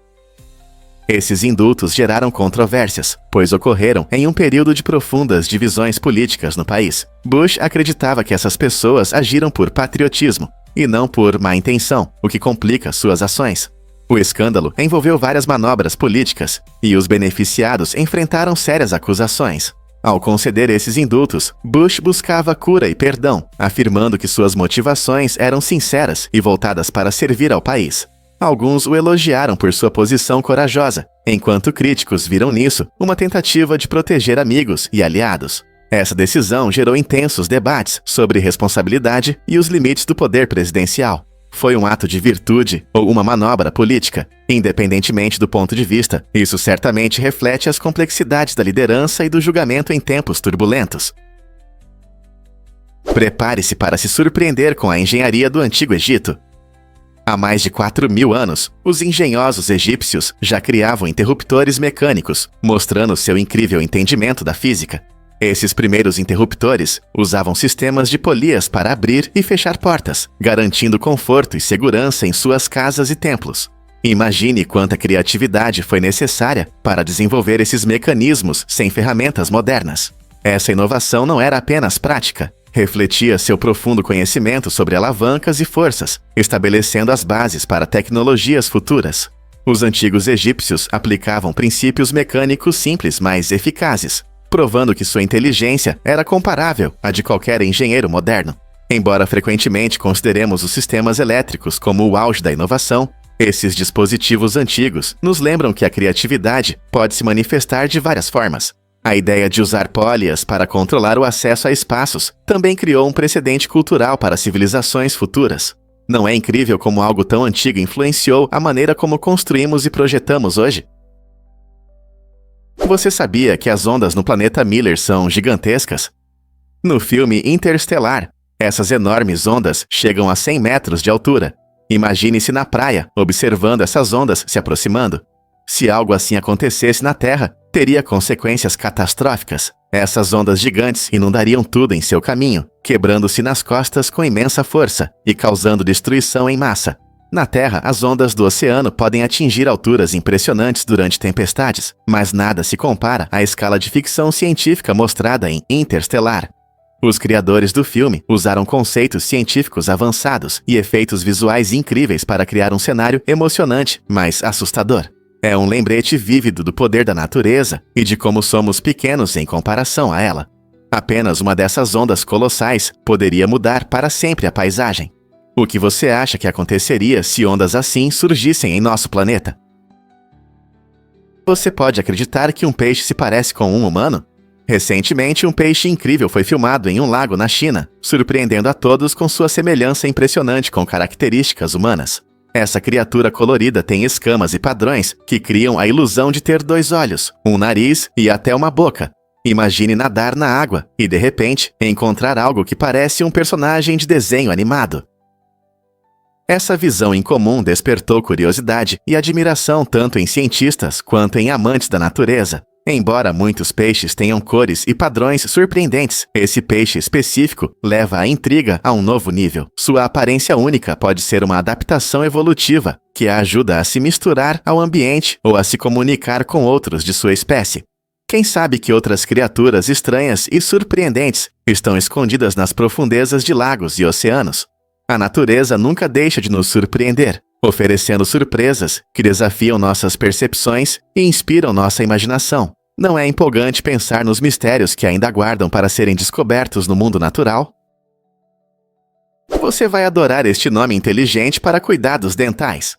Esses indultos geraram controvérsias, pois ocorreram em um período de profundas divisões políticas no país. Bush acreditava que essas pessoas agiram por patriotismo e não por má intenção, o que complica suas ações. O escândalo envolveu várias manobras políticas e os beneficiados enfrentaram sérias acusações. Ao conceder esses indultos, Bush buscava cura e perdão, afirmando que suas motivações eram sinceras e voltadas para servir ao país. Alguns o elogiaram por sua posição corajosa, enquanto críticos viram nisso uma tentativa de proteger amigos e aliados. Essa decisão gerou intensos debates sobre responsabilidade e os limites do poder presidencial. Foi um ato de virtude ou uma manobra política? Independentemente do ponto de vista, isso certamente reflete as complexidades da liderança e do julgamento em tempos turbulentos. Prepare-se para se surpreender com a engenharia do Antigo Egito. Há mais de 4.000 anos, os engenhosos egípcios já criavam interruptores mecânicos, mostrando seu incrível entendimento da física. Esses primeiros interruptores usavam sistemas de polias para abrir e fechar portas, garantindo conforto e segurança em suas casas e templos. Imagine quanta criatividade foi necessária para desenvolver esses mecanismos sem ferramentas modernas. Essa inovação não era apenas prática, refletia seu profundo conhecimento sobre alavancas e forças, estabelecendo as bases para tecnologias futuras. Os antigos egípcios aplicavam princípios mecânicos simples, mas eficazes, provando que sua inteligência era comparável à de qualquer engenheiro moderno. Embora frequentemente consideremos os sistemas elétricos como o auge da inovação, esses dispositivos antigos nos lembram que a criatividade pode se manifestar de várias formas. A ideia de usar polias para controlar o acesso a espaços também criou um precedente cultural para civilizações futuras. Não é incrível como algo tão antigo influenciou a maneira como construímos e projetamos hoje? Você sabia que as ondas no planeta Miller são gigantescas? No filme Interstellar, essas enormes ondas chegam a 100 metros de altura. Imagine-se na praia, observando essas ondas se aproximando. Se algo assim acontecesse na Terra, teria consequências catastróficas. Essas ondas gigantes inundariam tudo em seu caminho, quebrando-se nas costas com imensa força e causando destruição em massa. Na Terra, as ondas do oceano podem atingir alturas impressionantes durante tempestades, mas nada se compara à escala de ficção científica mostrada em Interstellar. Os criadores do filme usaram conceitos científicos avançados e efeitos visuais incríveis para criar um cenário emocionante, mas assustador. É um lembrete vívido do poder da natureza e de como somos pequenos em comparação a ela. Apenas uma dessas ondas colossais poderia mudar para sempre a paisagem. O que você acha que aconteceria se ondas assim surgissem em nosso planeta? Você pode acreditar que um peixe se parece com um humano? Recentemente, um peixe incrível foi filmado em um lago na China, surpreendendo a todos com sua semelhança impressionante com características humanas. Essa criatura colorida tem escamas e padrões que criam a ilusão de ter 2 olhos, um nariz e até uma boca. Imagine nadar na água e, de repente, encontrar algo que parece um personagem de desenho animado. Essa visão incomum despertou curiosidade e admiração tanto em cientistas quanto em amantes da natureza. Embora muitos peixes tenham cores e padrões surpreendentes, esse peixe específico leva a intriga a um novo nível. Sua aparência única pode ser uma adaptação evolutiva que a ajuda a se misturar ao ambiente ou a se comunicar com outros de sua espécie. Quem sabe que outras criaturas estranhas e surpreendentes estão escondidas nas profundezas de lagos e oceanos? A natureza nunca deixa de nos surpreender, oferecendo surpresas que desafiam nossas percepções e inspiram nossa imaginação. Não é empolgante pensar nos mistérios que ainda aguardam para serem descobertos no mundo natural? Você vai adorar este nome inteligente para cuidados dentais.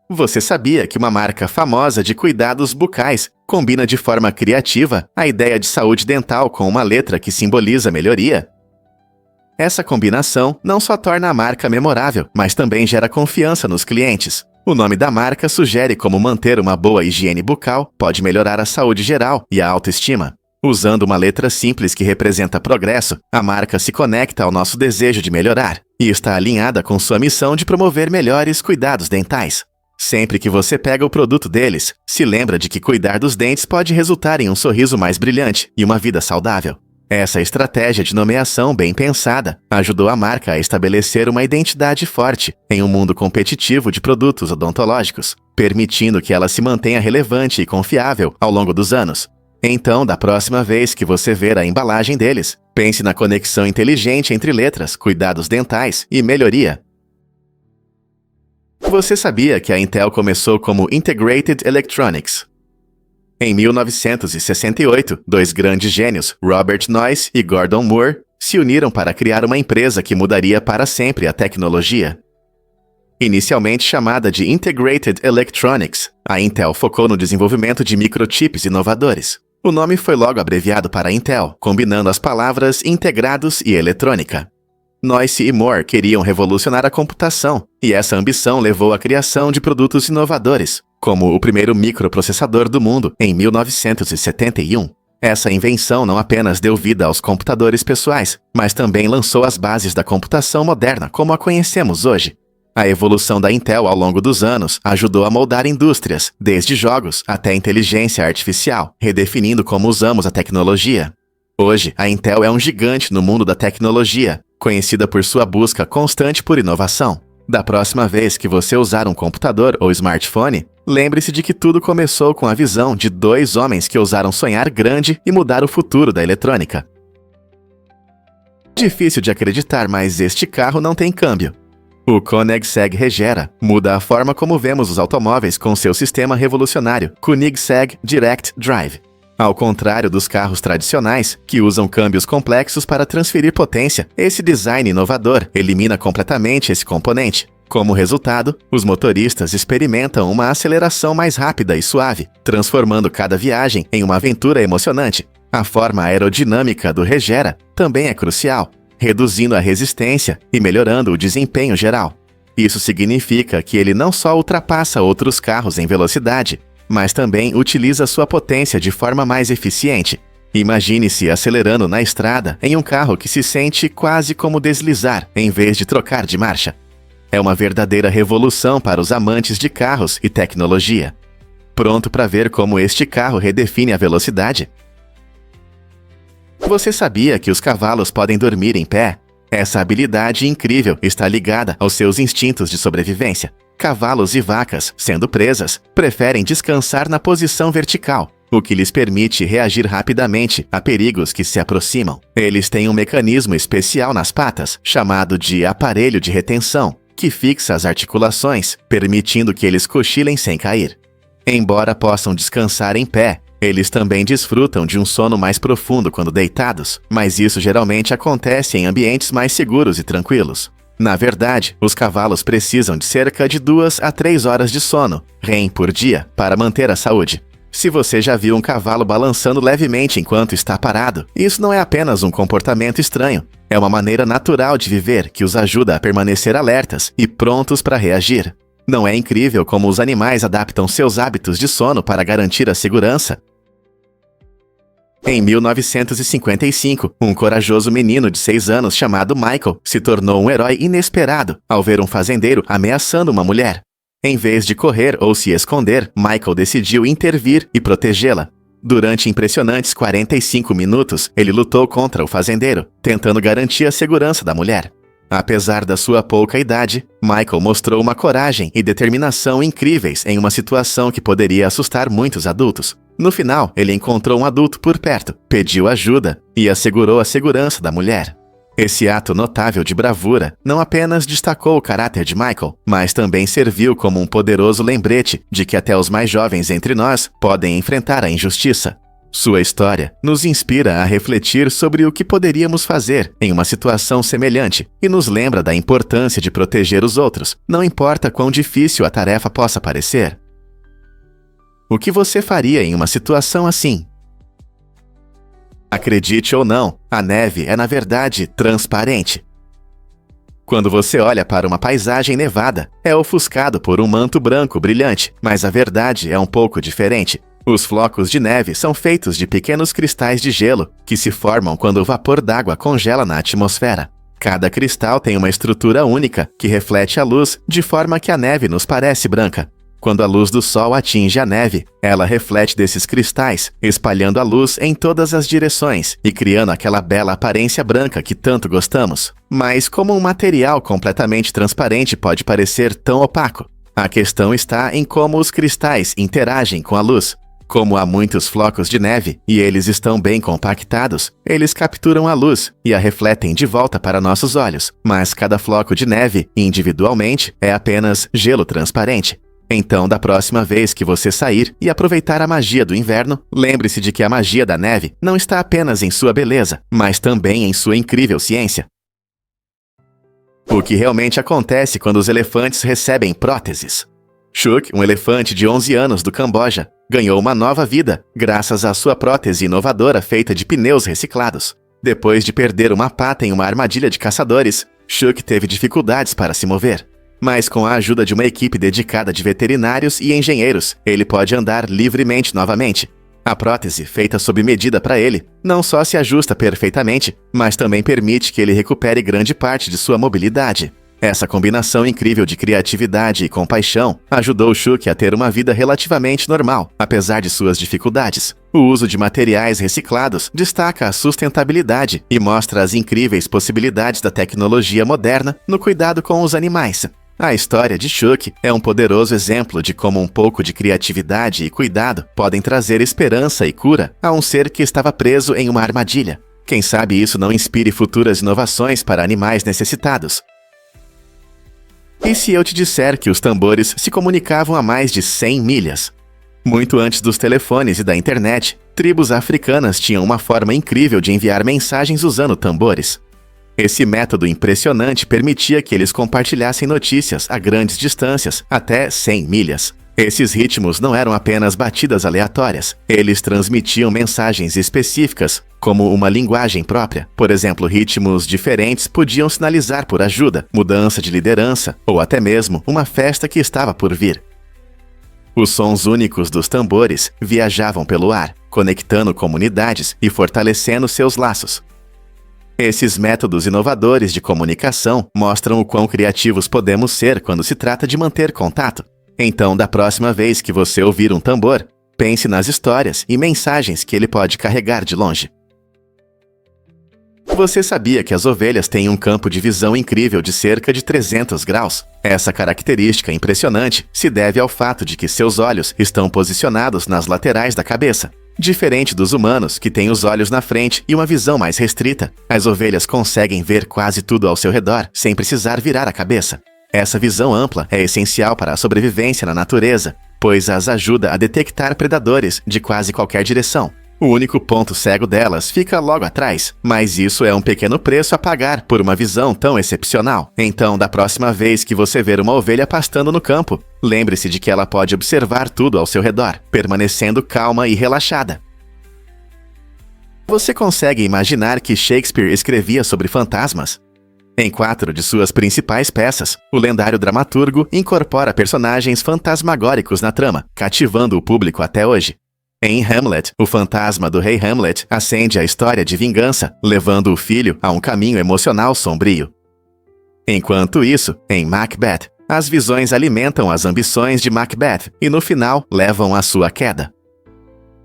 Você sabia que uma marca famosa de cuidados bucais combina de forma criativa a ideia de saúde dental com uma letra que simboliza melhoria? Essa combinação não só torna a marca memorável, mas também gera confiança nos clientes. O nome da marca sugere como manter uma boa higiene bucal pode melhorar a saúde geral e a autoestima. Usando uma letra simples que representa progresso, a marca se conecta ao nosso desejo de melhorar e está alinhada com sua missão de promover melhores cuidados dentais. Sempre que você pega o produto deles, se lembra de que cuidar dos dentes pode resultar em um sorriso mais brilhante e uma vida saudável. Essa estratégia de nomeação bem pensada ajudou a marca a estabelecer uma identidade forte em um mundo competitivo de produtos odontológicos, permitindo que ela se mantenha relevante e confiável ao longo dos anos. Então, da próxima vez que você ver a embalagem deles, pense na conexão inteligente entre letras, cuidados dentais e melhoria. Você sabia que a Intel começou como Integrated Electronics? Em 1968, dois grandes gênios, Robert Noyce e Gordon Moore, se uniram para criar uma empresa que mudaria para sempre a tecnologia. Inicialmente chamada de Integrated Electronics, a Intel focou no desenvolvimento de microchips inovadores. O nome foi logo abreviado para Intel, combinando as palavras integrados e eletrônica. Noyce e Moore queriam revolucionar a computação, e essa ambição levou à criação de produtos inovadores, como o primeiro microprocessador do mundo em 1971. Essa invenção não apenas deu vida aos computadores pessoais, mas também lançou as bases da computação moderna como a conhecemos hoje. A evolução da Intel ao longo dos anos ajudou a moldar indústrias, desde jogos até inteligência artificial, redefinindo como usamos a tecnologia. Hoje, a Intel é um gigante no mundo da tecnologia, conhecida por sua busca constante por inovação. Da próxima vez que você usar um computador ou smartphone, lembre-se de que tudo começou com a visão de dois homens que ousaram sonhar grande e mudar o futuro da eletrônica. Difícil de acreditar, mas este carro não tem câmbio. O Koenigsegg Regera muda a forma como vemos os automóveis com seu sistema revolucionário, Koenigsegg Direct Drive. Ao contrário dos carros tradicionais, que usam câmbios complexos para transferir potência, esse design inovador elimina completamente esse componente. Como resultado, os motoristas experimentam uma aceleração mais rápida e suave, transformando cada viagem em uma aventura emocionante. A forma aerodinâmica do Regera também é crucial, reduzindo a resistência e melhorando o desempenho geral. Isso significa que ele não só ultrapassa outros carros em velocidade, mas também utiliza sua potência de forma mais eficiente. Imagine-se acelerando na estrada em um carro que se sente quase como deslizar em vez de trocar de marcha. É uma verdadeira revolução para os amantes de carros e tecnologia. Pronto para ver como este carro redefine a velocidade? Você sabia que os cavalos podem dormir em pé? Essa habilidade incrível está ligada aos seus instintos de sobrevivência. Cavalos e vacas, sendo presas, preferem descansar na posição vertical, o que lhes permite reagir rapidamente a perigos que se aproximam. Eles têm um mecanismo especial nas patas, chamado de aparelho de retenção, que fixa as articulações, permitindo que eles cochilem sem cair. Embora possam descansar em pé, eles também desfrutam de um sono mais profundo quando deitados, mas isso geralmente acontece em ambientes mais seguros e tranquilos. Na verdade, os cavalos precisam de cerca de 2 a 3 horas de sono, REM por dia, para manter a saúde. Se você já viu um cavalo balançando levemente enquanto está parado, isso não é apenas um comportamento estranho, é uma maneira natural de viver que os ajuda a permanecer alertas e prontos para reagir. Não é incrível como os animais adaptam seus hábitos de sono para garantir a segurança? Em 1955, um corajoso menino de 6 anos chamado Michael se tornou um herói inesperado ao ver um fazendeiro ameaçando uma mulher. Em vez de correr ou se esconder, Michael decidiu intervir e protegê-la. Durante impressionantes 45 minutos, ele lutou contra o fazendeiro, tentando garantir a segurança da mulher. Apesar da sua pouca idade, Michael mostrou uma coragem e determinação incríveis em uma situação que poderia assustar muitos adultos. No final, ele encontrou um adulto por perto, pediu ajuda e assegurou a segurança da mulher. Esse ato notável de bravura não apenas destacou o caráter de Michael, mas também serviu como um poderoso lembrete de que até os mais jovens entre nós podem enfrentar a injustiça. Sua história nos inspira a refletir sobre o que poderíamos fazer em uma situação semelhante e nos lembra da importância de proteger os outros, não importa quão difícil a tarefa possa parecer. O que você faria em uma situação assim? Acredite ou não, a neve é na verdade transparente. Quando você olha para uma paisagem nevada, é ofuscado por um manto branco brilhante, mas a verdade é um pouco diferente. Os flocos de neve são feitos de pequenos cristais de gelo que se formam quando o vapor d'água congela na atmosfera. Cada cristal tem uma estrutura única que reflete a luz de forma que a neve nos parece branca. Quando a luz do sol atinge a neve, ela reflete desses cristais, espalhando a luz em todas as direções e criando aquela bela aparência branca que tanto gostamos. Mas como um material completamente transparente pode parecer tão opaco? A questão está em como os cristais interagem com a luz. Como há muitos flocos de neve e eles estão bem compactados, eles capturam a luz e a refletem de volta para nossos olhos, mas cada floco de neve, individualmente, é apenas gelo transparente. Então, da próxima vez que você sair e aproveitar a magia do inverno, lembre-se de que a magia da neve não está apenas em sua beleza, mas também em sua incrível ciência. O que realmente acontece quando os elefantes recebem próteses? Chuck, um elefante de 11 anos do Camboja, ganhou uma nova vida graças à sua prótese inovadora feita de pneus reciclados. Depois de perder uma pata em uma armadilha de caçadores, Chuck teve dificuldades para se mover. Mas com a ajuda de uma equipe dedicada de veterinários e engenheiros, ele pode andar livremente novamente. A prótese, feita sob medida para ele, não só se ajusta perfeitamente, mas também permite que ele recupere grande parte de sua mobilidade. Essa combinação incrível de criatividade e compaixão ajudou Chuck a ter uma vida relativamente normal, apesar de suas dificuldades. O uso de materiais reciclados destaca a sustentabilidade e mostra as incríveis possibilidades da tecnologia moderna no cuidado com os animais. A história de Chuck é um poderoso exemplo de como um pouco de criatividade e cuidado podem trazer esperança e cura a um ser que estava preso em uma armadilha. Quem sabe isso não inspire futuras inovações para animais necessitados. E se eu te disser que os tambores se comunicavam a mais de 100 milhas? Muito antes dos telefones e da internet, tribos africanas tinham uma forma incrível de enviar mensagens usando tambores. Esse método impressionante permitia que eles compartilhassem notícias a grandes distâncias, até 100 milhas. Esses ritmos não eram apenas batidas aleatórias, eles transmitiam mensagens específicas, como uma linguagem própria. Por exemplo, ritmos diferentes podiam sinalizar por ajuda, mudança de liderança ou até mesmo uma festa que estava por vir. Os sons únicos dos tambores viajavam pelo ar, conectando comunidades e fortalecendo seus laços. Esses métodos inovadores de comunicação mostram o quão criativos podemos ser quando se trata de manter contato. Então, da próxima vez que você ouvir um tambor, pense nas histórias e mensagens que ele pode carregar de longe. Você sabia que as ovelhas têm um campo de visão incrível de cerca de 300 graus? Essa característica impressionante se deve ao fato de que seus olhos estão posicionados nas laterais da cabeça. Diferente dos humanos, que têm os olhos na frente e uma visão mais restrita, as ovelhas conseguem ver quase tudo ao seu redor, sem precisar virar a cabeça. Essa visão ampla é essencial para a sobrevivência na natureza, pois as ajuda a detectar predadores de quase qualquer direção. O único ponto cego delas fica logo atrás, mas isso é um pequeno preço a pagar por uma visão tão excepcional. Então, da próxima vez que você ver uma ovelha pastando no campo, lembre-se de que ela pode observar tudo ao seu redor, permanecendo calma e relaxada. Você consegue imaginar que Shakespeare escrevia sobre fantasmas? Em 4 de suas principais peças, o lendário dramaturgo incorpora personagens fantasmagóricos na trama, cativando o público até hoje. Em Hamlet, o fantasma do rei Hamlet acende a história de vingança, levando o filho a um caminho emocional sombrio. Enquanto isso, em Macbeth, as visões alimentam as ambições de Macbeth e no final levam à sua queda.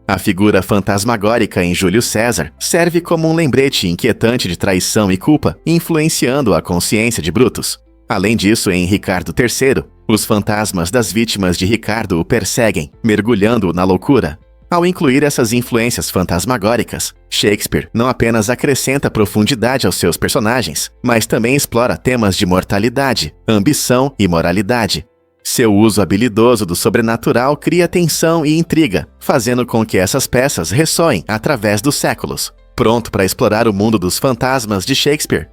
A figura fantasmagórica em Júlio César serve como um lembrete inquietante de traição e culpa, influenciando a consciência de Brutus. Além disso, em Ricardo III, os fantasmas das vítimas de Ricardo o perseguem, mergulhando-o na loucura. Ao incluir essas influências fantasmagóricas, Shakespeare não apenas acrescenta profundidade aos seus personagens, mas também explora temas de mortalidade, ambição e moralidade. Seu uso habilidoso do sobrenatural cria tensão e intriga, fazendo com que essas peças ressoem através dos séculos. Pronto para explorar o mundo dos fantasmas de Shakespeare?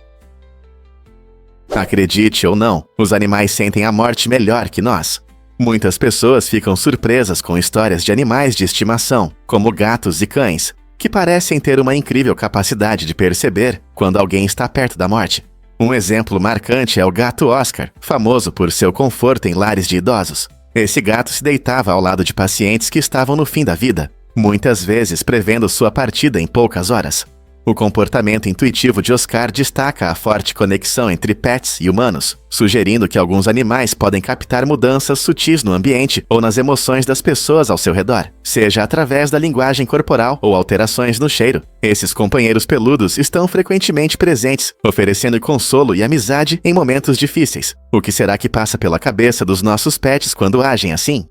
Acredite ou não, os animais sentem a morte melhor que nós. Muitas pessoas ficam surpresas com histórias de animais de estimação, como gatos e cães, que parecem ter uma incrível capacidade de perceber quando alguém está perto da morte. Um exemplo marcante é o gato Oscar, famoso por seu conforto em lares de idosos. Esse gato se deitava ao lado de pacientes que estavam no fim da vida, muitas vezes prevendo sua partida em poucas horas. O comportamento intuitivo de Oscar destaca a forte conexão entre pets e humanos, sugerindo que alguns animais podem captar mudanças sutis no ambiente ou nas emoções das pessoas ao seu redor, seja através da linguagem corporal ou alterações no cheiro. Esses companheiros peludos estão frequentemente presentes, oferecendo consolo e amizade em momentos difíceis. O que será que passa pela cabeça dos nossos pets quando agem assim?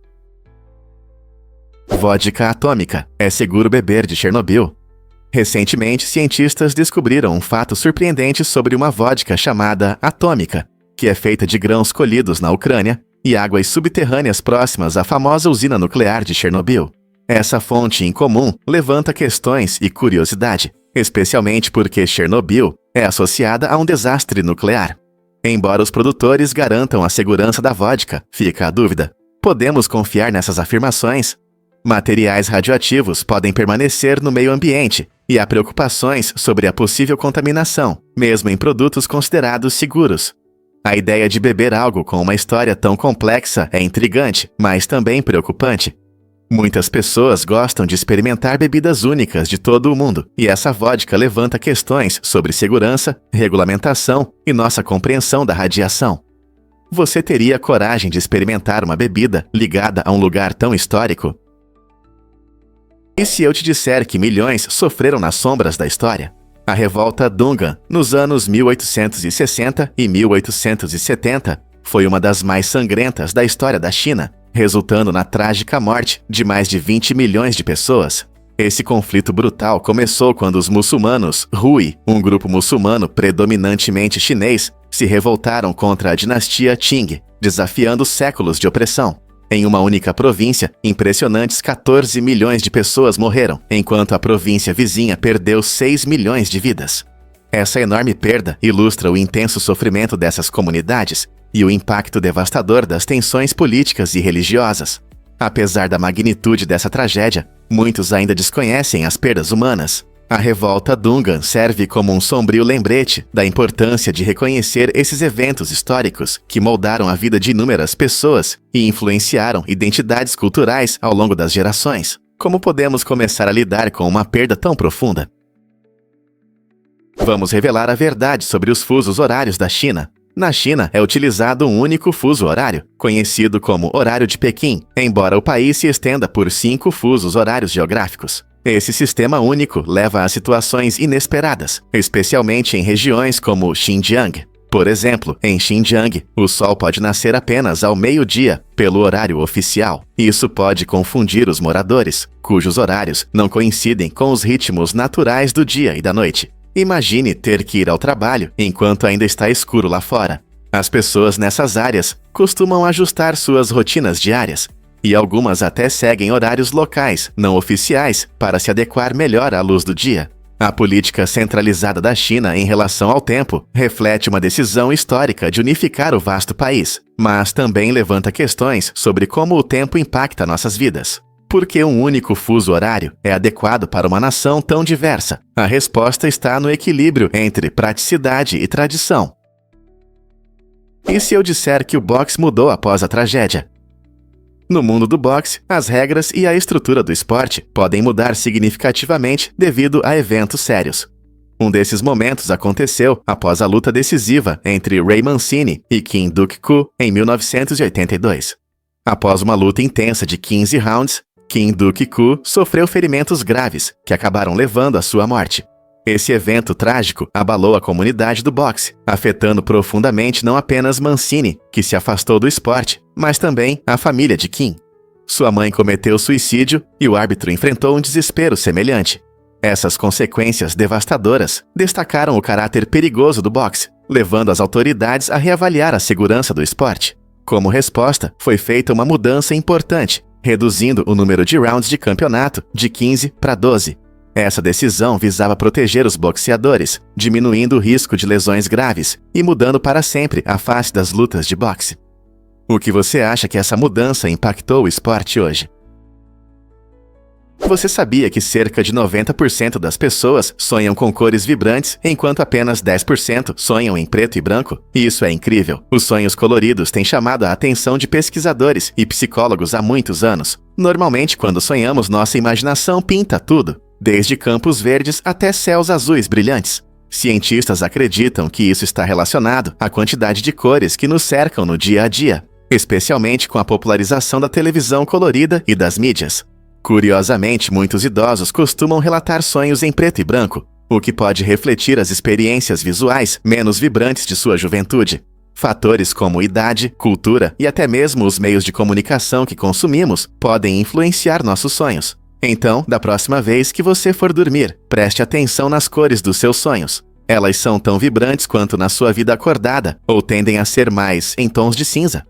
Vodka atômica. É seguro beber de Chernobyl? Recentemente, cientistas descobriram um fato surpreendente sobre uma vodka chamada atômica, que é feita de grãos colhidos na Ucrânia e águas subterrâneas próximas à famosa usina nuclear de Chernobyl. Essa fonte incomum levanta questões e curiosidade, especialmente porque Chernobyl é associada a um desastre nuclear. Embora os produtores garantam a segurança da vodka, fica a dúvida: podemos confiar nessas afirmações? Materiais radioativos podem permanecer no meio ambiente e há preocupações sobre a possível contaminação, mesmo em produtos considerados seguros. A ideia de beber algo com uma história tão complexa é intrigante, mas também preocupante. Muitas pessoas gostam de experimentar bebidas únicas de todo o mundo, e essa vodka levanta questões sobre segurança, regulamentação e nossa compreensão da radiação. Você teria coragem de experimentar uma bebida ligada a um lugar tão histórico? E se eu te disser que milhões sofreram nas sombras da história? A revolta Dungan, nos anos 1860 e 1870, foi uma das mais sangrentas da história da China, resultando na trágica morte de mais de 20 milhões de pessoas. Esse conflito brutal começou quando os muçulmanos Hui, um grupo muçulmano predominantemente chinês, se revoltaram contra a dinastia Qing, desafiando séculos de opressão. Em uma única província, impressionantes 14 milhões de pessoas morreram, enquanto a província vizinha perdeu 6 milhões de vidas. Essa enorme perda ilustra o intenso sofrimento dessas comunidades e o impacto devastador das tensões políticas e religiosas. Apesar da magnitude dessa tragédia, muitos ainda desconhecem as perdas humanas. A revolta Dungan serve como um sombrio lembrete da importância de reconhecer esses eventos históricos que moldaram a vida de inúmeras pessoas e influenciaram identidades culturais ao longo das gerações. Como podemos começar a lidar com uma perda tão profunda? Vamos revelar a verdade sobre os fusos horários da China. Na China é utilizado um único fuso horário, conhecido como Horário de Pequim, embora o país se estenda por 5 fusos horários geográficos. Esse sistema único leva a situações inesperadas, especialmente em regiões como Xinjiang. Por exemplo, em Xinjiang, o sol pode nascer apenas ao meio-dia, pelo horário oficial. Isso pode confundir os moradores, cujos horários não coincidem com os ritmos naturais do dia e da noite. Imagine ter que ir ao trabalho enquanto ainda está escuro lá fora. As pessoas nessas áreas costumam ajustar suas rotinas diárias, e algumas até seguem horários locais, não oficiais, para se adequar melhor à luz do dia. A política centralizada da China em relação ao tempo reflete uma decisão histórica de unificar o vasto país, mas também levanta questões sobre como o tempo impacta nossas vidas. Por que um único fuso horário é adequado para uma nação tão diversa? A resposta está no equilíbrio entre praticidade e tradição. E se eu disser que o boxe mudou após a tragédia? No mundo do boxe, as regras e a estrutura do esporte podem mudar significativamente devido a eventos sérios. Um desses momentos aconteceu após a luta decisiva entre Ray Mancini e Kim Duk-koo em 1982. Após uma luta intensa de 15 rounds, Kim Duk-koo sofreu ferimentos graves, que acabaram levando à sua morte. Esse evento trágico abalou a comunidade do boxe, afetando profundamente não apenas Mancini, que se afastou do esporte, mas também a família de Kim. Sua mãe cometeu suicídio e o árbitro enfrentou um desespero semelhante. Essas consequências devastadoras destacaram o caráter perigoso do boxe, levando as autoridades a reavaliar a segurança do esporte. Como resposta, foi feita uma mudança importante, reduzindo o número de rounds de campeonato de 15 para 12. Essa decisão visava proteger os boxeadores, diminuindo o risco de lesões graves e mudando para sempre a face das lutas de boxe. O que você acha que essa mudança impactou o esporte hoje? Você sabia que cerca de 90% das pessoas sonham com cores vibrantes, enquanto apenas 10% sonham em preto e branco? Isso é incrível. Os sonhos coloridos têm chamado a atenção de pesquisadores e psicólogos há muitos anos. Normalmente, quando sonhamos, nossa imaginação pinta tudo, desde campos verdes até céus azuis brilhantes. Cientistas acreditam que isso está relacionado à quantidade de cores que nos cercam no dia a dia, especialmente com a popularização da televisão colorida e das mídias. Curiosamente, muitos idosos costumam relatar sonhos em preto e branco, o que pode refletir as experiências visuais menos vibrantes de sua juventude. Fatores como idade, cultura e até mesmo os meios de comunicação que consumimos podem influenciar nossos sonhos. Então, da próxima vez que você for dormir, preste atenção nas cores dos seus sonhos. Elas são tão vibrantes quanto na sua vida acordada, ou tendem a ser mais em tons de cinza?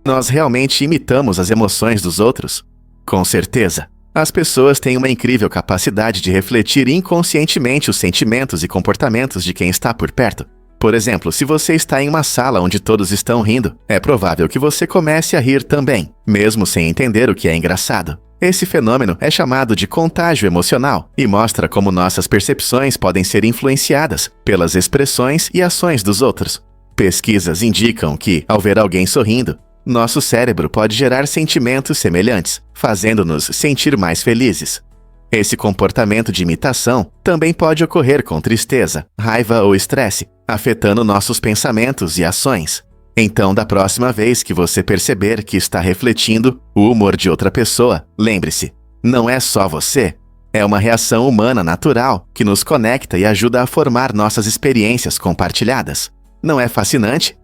Nós realmente imitamos as emoções dos outros? Com certeza. As pessoas têm uma incrível capacidade de refletir inconscientemente os sentimentos e comportamentos de quem está por perto. Por exemplo, se você está em uma sala onde todos estão rindo, é provável que você comece a rir também, mesmo sem entender o que é engraçado. Esse fenômeno é chamado de contágio emocional e mostra como nossas percepções podem ser influenciadas pelas expressões e ações dos outros. Pesquisas indicam que, ao ver alguém sorrindo, nosso cérebro pode gerar sentimentos semelhantes, fazendo-nos sentir mais felizes. Esse comportamento de imitação também pode ocorrer com tristeza, raiva ou estresse, afetando nossos pensamentos e ações. Então, da próxima vez que você perceber que está refletindo o humor de outra pessoa, lembre-se, não é só você. É uma reação humana natural que nos conecta e ajuda a formar nossas experiências compartilhadas. Não é fascinante?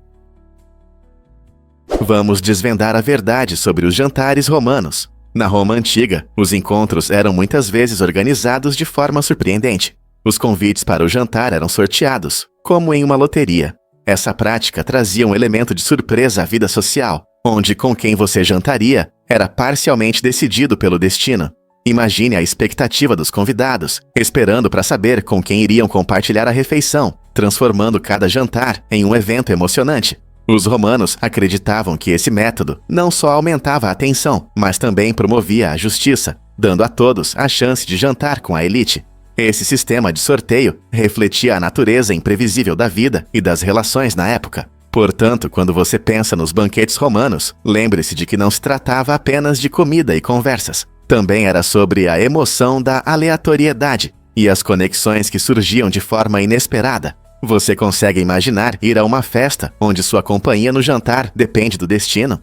Vamos desvendar a verdade sobre os jantares romanos. Na Roma antiga, os encontros eram muitas vezes organizados de forma surpreendente. Os convites para o jantar eram sorteados, como em uma loteria. Essa prática trazia um elemento de surpresa à vida social, onde com quem você jantaria era parcialmente decidido pelo destino. Imagine a expectativa dos convidados, esperando para saber com quem iriam compartilhar a refeição, transformando cada jantar em um evento emocionante. Os romanos acreditavam que esse método não só aumentava a atenção, mas também promovia a justiça, dando a todos a chance de jantar com a elite. Esse sistema de sorteio refletia a natureza imprevisível da vida e das relações na época. Portanto, quando você pensa nos banquetes romanos, lembre-se de que não se tratava apenas de comida e conversas. Também era sobre a emoção da aleatoriedade e as conexões que surgiam de forma inesperada. Você consegue imaginar ir a uma festa onde sua companhia no jantar depende do destino?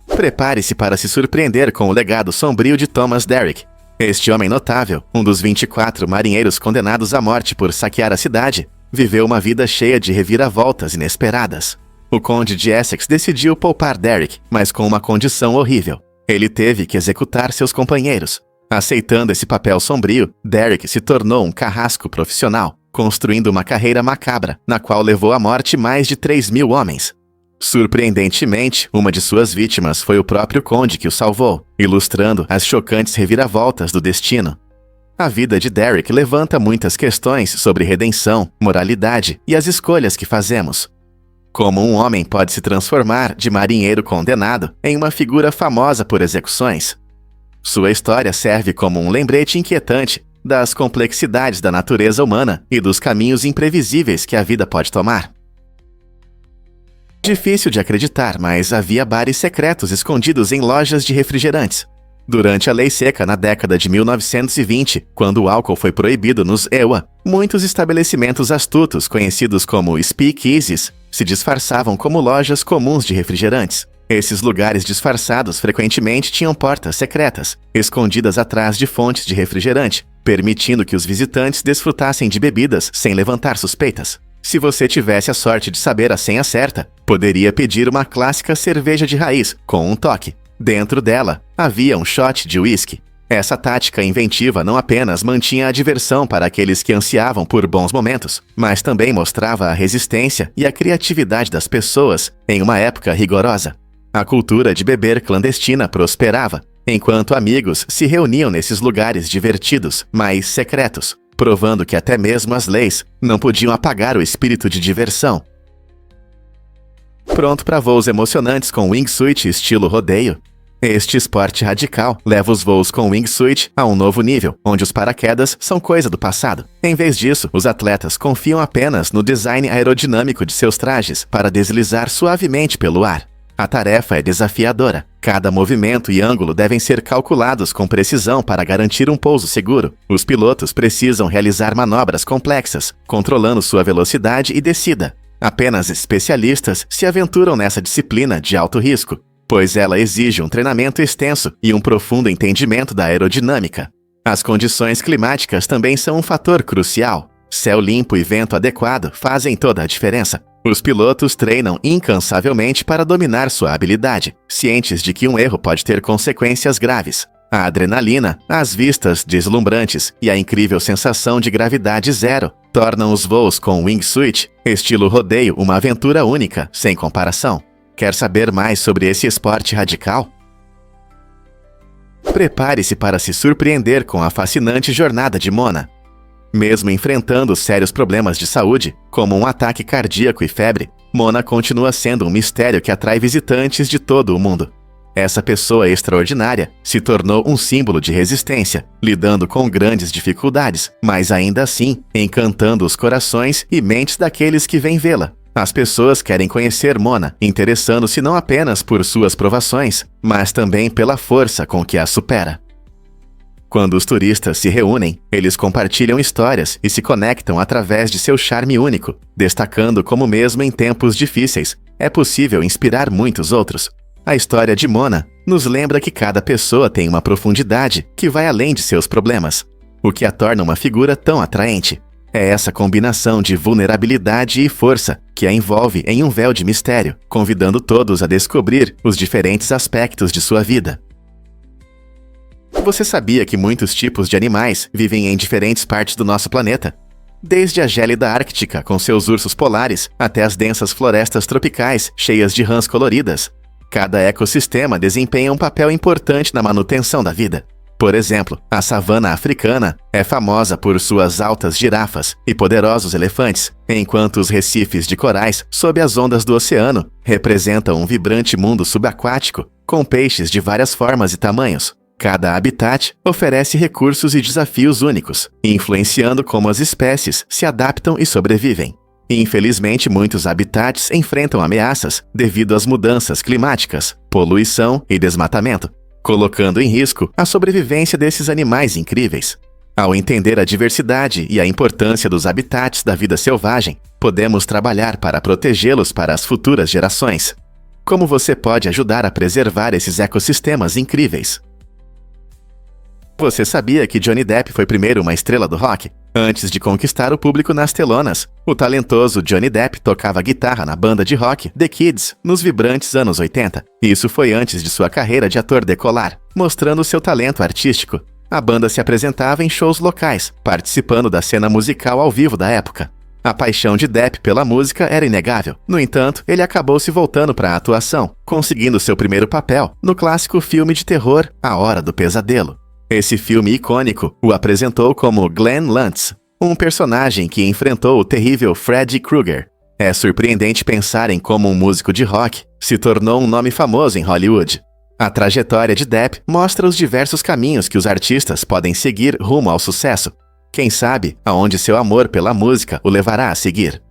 Prepare-se para se surpreender com o legado sombrio de Thomas Derrick. Este homem notável, um dos 24 marinheiros condenados à morte por saquear a cidade, viveu uma vida cheia de reviravoltas inesperadas. O conde de Essex decidiu poupar Derrick, mas com uma condição horrível. Ele teve que executar seus companheiros. Aceitando esse papel sombrio, Derrick se tornou um carrasco profissional, construindo uma carreira macabra, na qual levou à morte mais de 3.000 homens. Surpreendentemente, uma de suas vítimas foi o próprio conde que o salvou, ilustrando as chocantes reviravoltas do destino. A vida de Derrick levanta muitas questões sobre redenção, moralidade e as escolhas que fazemos. Como um homem pode se transformar de marinheiro condenado em uma figura famosa por execuções? Sua história serve como um lembrete inquietante das complexidades da natureza humana e dos caminhos imprevisíveis que a vida pode tomar. Difícil de acreditar, mas havia bares secretos escondidos em lojas de refrigerantes. Durante a Lei Seca na década de 1920, quando o álcool foi proibido nos EUA, muitos estabelecimentos astutos, conhecidos como speakeasies, se disfarçavam como lojas comuns de refrigerantes. Esses lugares disfarçados frequentemente tinham portas secretas, escondidas atrás de fontes de refrigerante, permitindo que os visitantes desfrutassem de bebidas sem levantar suspeitas. Se você tivesse a sorte de saber a senha certa, poderia pedir uma clássica cerveja de raiz com um toque. Dentro dela, havia um shot de uísque. Essa tática inventiva não apenas mantinha a diversão para aqueles que ansiavam por bons momentos, mas também mostrava a resistência e a criatividade das pessoas em uma época rigorosa. A cultura de beber clandestina prosperava, enquanto amigos se reuniam nesses lugares divertidos, mas secretos, provando que até mesmo as leis não podiam apagar o espírito de diversão. Pronto para voos emocionantes com wingsuit estilo rodeio? Este esporte radical leva os voos com wingsuit a um novo nível, onde os paraquedas são coisa do passado. Em vez disso, os atletas confiam apenas no design aerodinâmico de seus trajes para deslizar suavemente pelo ar. A tarefa é desafiadora. Cada movimento e ângulo devem ser calculados com precisão para garantir um pouso seguro. Os pilotos precisam realizar manobras complexas, controlando sua velocidade e descida. Apenas especialistas se aventuram nessa disciplina de alto risco, pois ela exige um treinamento extenso e um profundo entendimento da aerodinâmica. As condições climáticas também são um fator crucial. Céu limpo e vento adequado fazem toda a diferença. Os pilotos treinam incansavelmente para dominar sua habilidade, cientes de que um erro pode ter consequências graves. A adrenalina, as vistas deslumbrantes e a incrível sensação de gravidade zero tornam os voos com wingsuit, estilo rodeio, uma aventura única, sem comparação. Quer saber mais sobre esse esporte radical? Prepare-se para se surpreender com a fascinante jornada de Mona. Mesmo enfrentando sérios problemas de saúde, como um ataque cardíaco e febre, Mona continua sendo um mistério que atrai visitantes de todo o mundo. Essa pessoa extraordinária se tornou um símbolo de resistência, lidando com grandes dificuldades, mas ainda assim encantando os corações e mentes daqueles que vêm vê-la. As pessoas querem conhecer Mona, interessando-se não apenas por suas provações, mas também pela força com que as supera. Quando os turistas se reúnem, eles compartilham histórias e se conectam através de seu charme único, destacando como mesmo em tempos difíceis, é possível inspirar muitos outros. A história de Mona nos lembra que cada pessoa tem uma profundidade que vai além de seus problemas, o que a torna uma figura tão atraente. É essa combinação de vulnerabilidade e força que a envolve em um véu de mistério, convidando todos a descobrir os diferentes aspectos de sua vida. Você sabia que muitos tipos de animais vivem em diferentes partes do nosso planeta? Desde a gélida ártica com seus ursos polares até as densas florestas tropicais cheias de rãs coloridas. Cada ecossistema desempenha um papel importante na manutenção da vida. Por exemplo, a savana africana é famosa por suas altas girafas e poderosos elefantes, enquanto os recifes de corais sob as ondas do oceano representam um vibrante mundo subaquático com peixes de várias formas e tamanhos. Cada habitat oferece recursos e desafios únicos, influenciando como as espécies se adaptam e sobrevivem. Infelizmente, muitos habitats enfrentam ameaças devido às mudanças climáticas, poluição e desmatamento, colocando em risco a sobrevivência desses animais incríveis. Ao entender a diversidade e a importância dos habitats da vida selvagem, podemos trabalhar para protegê-los para as futuras gerações. Como você pode ajudar a preservar esses ecossistemas incríveis? Você sabia que Johnny Depp foi primeiro uma estrela do rock? Antes de conquistar o público nas telonas, o talentoso Johnny Depp tocava guitarra na banda de rock The Kids nos vibrantes anos 80. Isso foi antes de sua carreira de ator decolar, mostrando seu talento artístico. A banda se apresentava em shows locais, participando da cena musical ao vivo da época. A paixão de Depp pela música era inegável. No entanto, ele acabou se voltando para a atuação, conseguindo seu primeiro papel no clássico filme de terror A Hora do Pesadelo. Esse filme icônico o apresentou como Glenn Lantz, um personagem que enfrentou o terrível Freddy Krueger. É surpreendente pensar em como um músico de rock se tornou um nome famoso em Hollywood. A trajetória de Depp mostra os diversos caminhos que os artistas podem seguir rumo ao sucesso. Quem sabe aonde seu amor pela música o levará a seguir.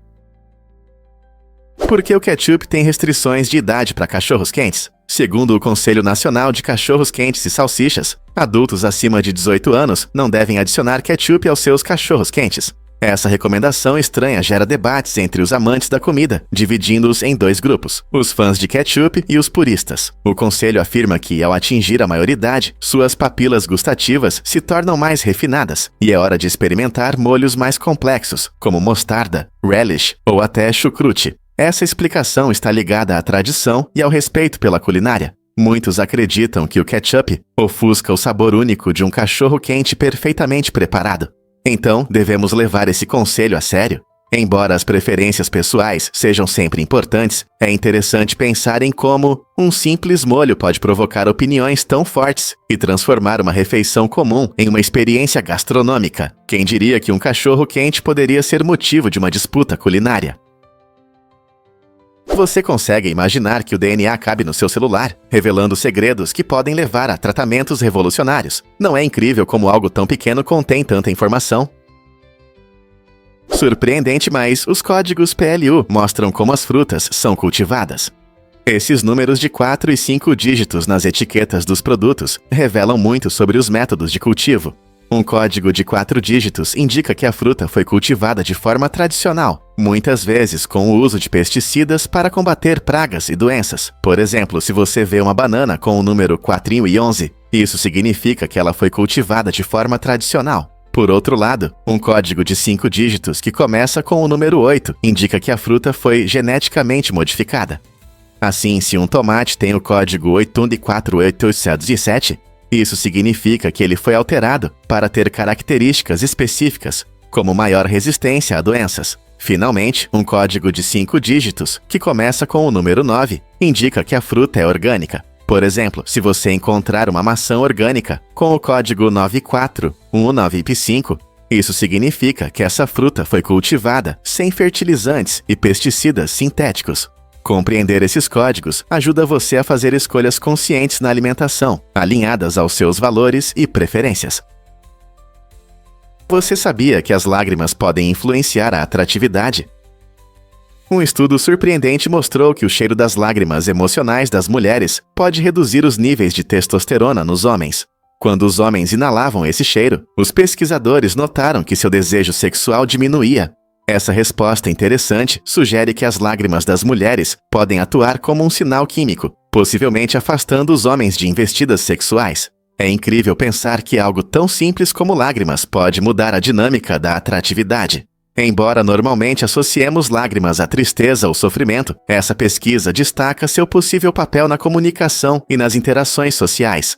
Por que o ketchup tem restrições de idade para cachorros quentes? Segundo o Conselho Nacional de Cachorros Quentes e Salsichas, adultos acima de 18 anos não devem adicionar ketchup aos seus cachorros quentes. Essa recomendação estranha gera debates entre os amantes da comida, dividindo-os em dois grupos, os fãs de ketchup e os puristas. O conselho afirma que, ao atingir a maioridade, suas papilas gustativas se tornam mais refinadas e é hora de experimentar molhos mais complexos, como mostarda, relish ou até chucrute. Essa explicação está ligada à tradição e ao respeito pela culinária. Muitos acreditam que o ketchup ofusca o sabor único de um cachorro-quente perfeitamente preparado. Então, devemos levar esse conselho a sério? Embora as preferências pessoais sejam sempre importantes, é interessante pensar em como um simples molho pode provocar opiniões tão fortes e transformar uma refeição comum em uma experiência gastronômica. Quem diria que um cachorro-quente poderia ser motivo de uma disputa culinária? Você consegue imaginar que o DNA cabe no seu celular, revelando segredos que podem levar a tratamentos revolucionários. Não é incrível como algo tão pequeno contém tanta informação? Surpreendente, mas os códigos PLU mostram como as frutas são cultivadas. Esses números de 4 e 5 dígitos nas etiquetas dos produtos revelam muito sobre os métodos de cultivo. Um código de 4 dígitos indica que a fruta foi cultivada de forma tradicional, muitas vezes com o uso de pesticidas para combater pragas e doenças. Por exemplo, se você vê uma banana com o número 411, isso significa que ela foi cultivada de forma tradicional. Por outro lado, um código de 5 dígitos que começa com o número 8 indica que a fruta foi geneticamente modificada. Assim, se um tomate tem o código 84887, isso significa que ele foi alterado para ter características específicas, como maior resistência a doenças. Finalmente, um código de 5 dígitos, que começa com o número 9, indica que a fruta é orgânica. Por exemplo, se você encontrar uma maçã orgânica com o código 9419IP5, isso significa que essa fruta foi cultivada sem fertilizantes e pesticidas sintéticos. Compreender esses códigos ajuda você a fazer escolhas conscientes na alimentação, alinhadas aos seus valores e preferências. Você sabia que as lágrimas podem influenciar a atratividade? Um estudo surpreendente mostrou que o cheiro das lágrimas emocionais das mulheres pode reduzir os níveis de testosterona nos homens. Quando os homens inalavam esse cheiro, os pesquisadores notaram que seu desejo sexual diminuía. Essa resposta interessante sugere que as lágrimas das mulheres podem atuar como um sinal químico, possivelmente afastando os homens de investidas sexuais. É incrível pensar que algo tão simples como lágrimas pode mudar a dinâmica da atratividade. Embora normalmente associemos lágrimas à tristeza ou sofrimento, essa pesquisa destaca seu possível papel na comunicação e nas interações sociais.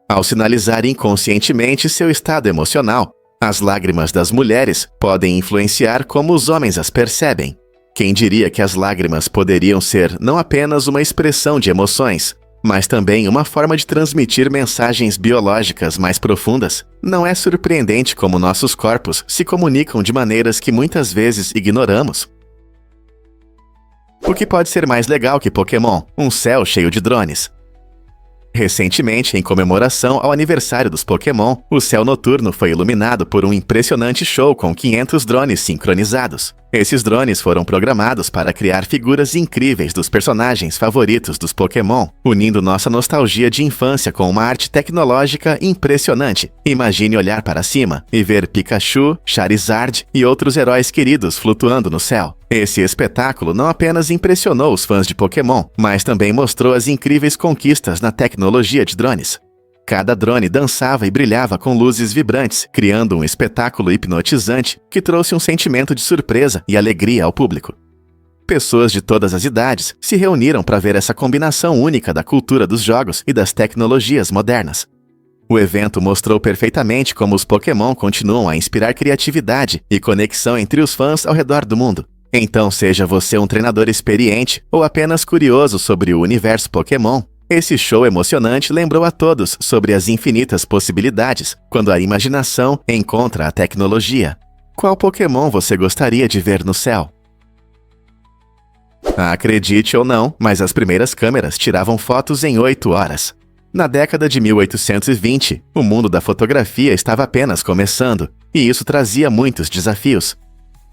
Ao sinalizar inconscientemente seu estado emocional, as lágrimas das mulheres podem influenciar como os homens as percebem. Quem diria que as lágrimas poderiam ser não apenas uma expressão de emoções, mas também uma forma de transmitir mensagens biológicas mais profundas? Não é surpreendente como nossos corpos se comunicam de maneiras que muitas vezes ignoramos? O que pode ser mais legal que Pokémon? Um céu cheio de drones. Recentemente, em comemoração ao aniversário dos Pokémon, o céu noturno foi iluminado por um impressionante show com 500 drones sincronizados. Esses drones foram programados para criar figuras incríveis dos personagens favoritos dos Pokémon, unindo nossa nostalgia de infância com uma arte tecnológica impressionante. Imagine olhar para cima e ver Pikachu, Charizard e outros heróis queridos flutuando no céu. Esse espetáculo não apenas impressionou os fãs de Pokémon, mas também mostrou as incríveis conquistas na tecnologia de drones. Cada drone dançava e brilhava com luzes vibrantes, criando um espetáculo hipnotizante que trouxe um sentimento de surpresa e alegria ao público. Pessoas de todas as idades se reuniram para ver essa combinação única da cultura dos jogos e das tecnologias modernas. O evento mostrou perfeitamente como os Pokémon continuam a inspirar criatividade e conexão entre os fãs ao redor do mundo. Então, seja você um treinador experiente ou apenas curioso sobre o universo Pokémon, esse show emocionante lembrou a todos sobre as infinitas possibilidades quando a imaginação encontra a tecnologia. Qual Pokémon você gostaria de ver no céu? Acredite ou não, mas as primeiras câmeras tiravam fotos em 8 horas. Na década de 1820, o mundo da fotografia estava apenas começando, e isso trazia muitos desafios.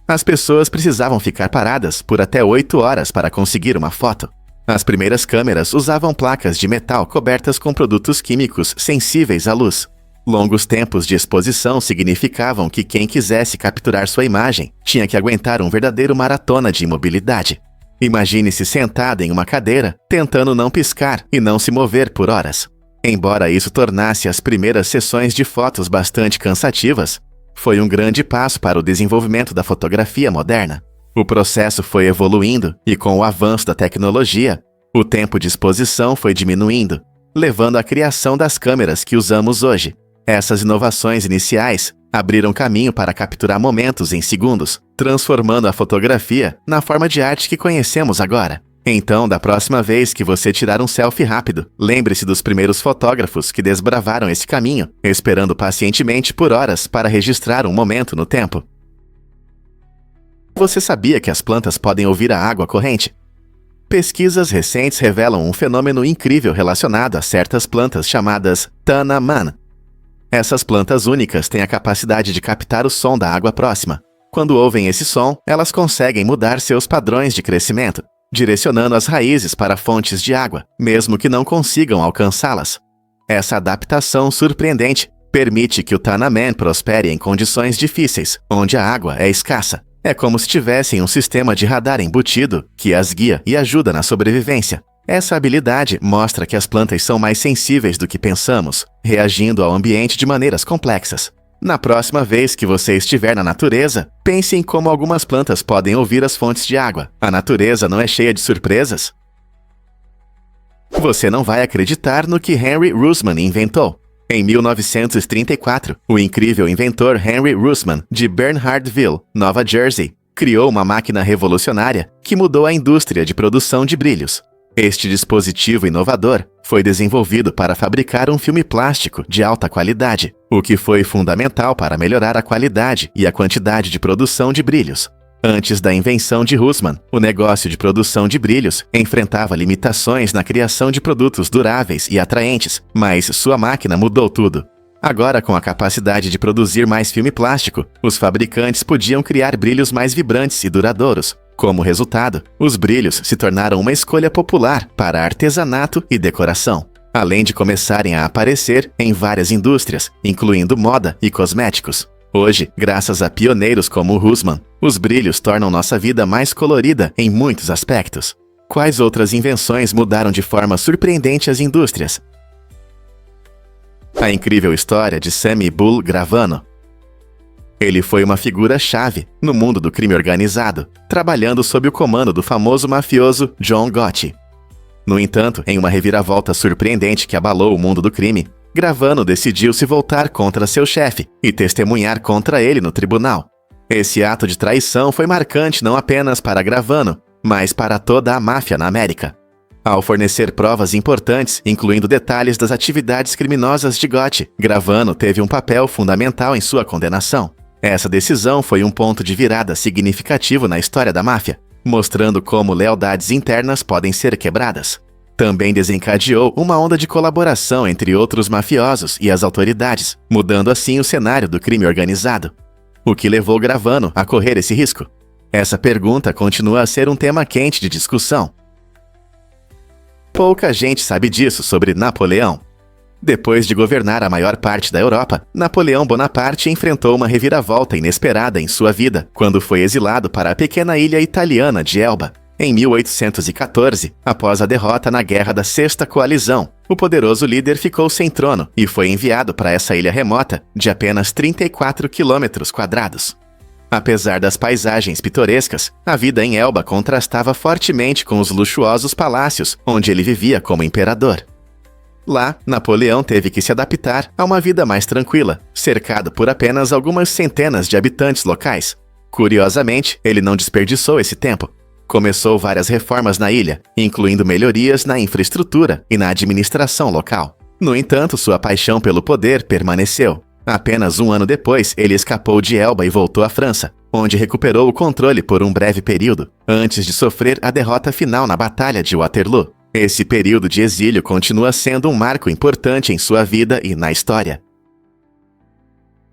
As pessoas precisavam ficar paradas por até 8 horas para conseguir uma foto. As primeiras câmeras usavam placas de metal cobertas com produtos químicos sensíveis à luz. Longos tempos de exposição significavam que quem quisesse capturar sua imagem tinha que aguentar um verdadeiro maratona de imobilidade. Imagine-se sentada em uma cadeira, tentando não piscar e não se mover por horas. Embora isso tornasse as primeiras sessões de fotos bastante cansativas, foi um grande passo para o desenvolvimento da fotografia moderna. O processo foi evoluindo e, com o avanço da tecnologia, o tempo de exposição foi diminuindo, levando à criação das câmeras que usamos hoje. Essas inovações iniciais abriram caminho para capturar momentos em segundos, transformando a fotografia na forma de arte que conhecemos agora. Então, da próxima vez que você tirar um selfie rápido, lembre-se dos primeiros fotógrafos que desbravaram esse caminho, esperando pacientemente por horas para registrar um momento no tempo. Você sabia que as plantas podem ouvir a água corrente? Pesquisas recentes revelam um fenômeno incrível relacionado a certas plantas chamadas Tana Man. Essas plantas únicas têm a capacidade de captar o som da água próxima. Quando ouvem esse som, elas conseguem mudar seus padrões de crescimento, direcionando as raízes para fontes de água, mesmo que não consigam alcançá-las. Essa adaptação surpreendente permite que o Tana Man prospere em condições difíceis, onde a água é escassa. É como se tivessem um sistema de radar embutido que as guia e ajuda na sobrevivência. Essa habilidade mostra que as plantas são mais sensíveis do que pensamos, reagindo ao ambiente de maneiras complexas. Na próxima vez que você estiver na natureza, pense em como algumas plantas podem ouvir as fontes de água. A natureza não é cheia de surpresas? Você não vai acreditar no que Henry Russman inventou. Em 1934, o incrível inventor Henry Russman, de Bernhardville, Nova Jersey, criou uma máquina revolucionária que mudou a indústria de produção de brilhos. Este dispositivo inovador foi desenvolvido para fabricar um filme plástico de alta qualidade, o que foi fundamental para melhorar a qualidade e a quantidade de produção de brilhos. Antes da invenção de Russman, o negócio de produção de brilhos enfrentava limitações na criação de produtos duráveis e atraentes, mas sua máquina mudou tudo. Agora, com a capacidade de produzir mais filme plástico, os fabricantes podiam criar brilhos mais vibrantes e duradouros. Como resultado, os brilhos se tornaram uma escolha popular para artesanato e decoração, além de começarem a aparecer em várias indústrias, incluindo moda e cosméticos. Hoje, graças a pioneiros como Russman, os brilhos tornam nossa vida mais colorida em muitos aspectos. Quais outras invenções mudaram de forma surpreendente as indústrias? A incrível história de Sammy Bull Gravano. Ele foi uma figura-chave no mundo do crime organizado, trabalhando sob o comando do famoso mafioso John Gotti. No entanto, em uma reviravolta surpreendente que abalou o mundo do crime, Gravano decidiu se voltar contra seu chefe e testemunhar contra ele no tribunal. Esse ato de traição foi marcante não apenas para Gravano, mas para toda a máfia na América. Ao fornecer provas importantes, incluindo detalhes das atividades criminosas de Gotti, Gravano teve um papel fundamental em sua condenação. Essa decisão foi um ponto de virada significativo na história da máfia, mostrando como lealdades internas podem ser quebradas. Também desencadeou uma onda de colaboração entre outros mafiosos e as autoridades, mudando assim o cenário do crime organizado. O que levou Gravano a correr esse risco? Essa pergunta continua a ser um tema quente de discussão. Pouca gente sabe disso sobre Napoleão. Depois de governar a maior parte da Europa, Napoleão Bonaparte enfrentou uma reviravolta inesperada em sua vida quando foi exilado para a pequena ilha italiana de Elba. Em 1814, após a derrota na Guerra da Sexta Coalizão, o poderoso líder ficou sem trono e foi enviado para essa ilha remota de apenas 34 quilômetros quadrados. Apesar das paisagens pitorescas, a vida em Elba contrastava fortemente com os luxuosos palácios onde ele vivia como imperador. Lá, Napoleão teve que se adaptar a uma vida mais tranquila, cercado por apenas algumas centenas de habitantes locais. Curiosamente, ele não desperdiçou esse tempo. Começou várias reformas na ilha, incluindo melhorias na infraestrutura e na administração local. No entanto, sua paixão pelo poder permaneceu. Apenas um ano depois, ele escapou de Elba e voltou à França, onde recuperou o controle por um breve período, antes de sofrer a derrota final na Batalha de Waterloo. Esse período de exílio continua sendo um marco importante em sua vida e na história.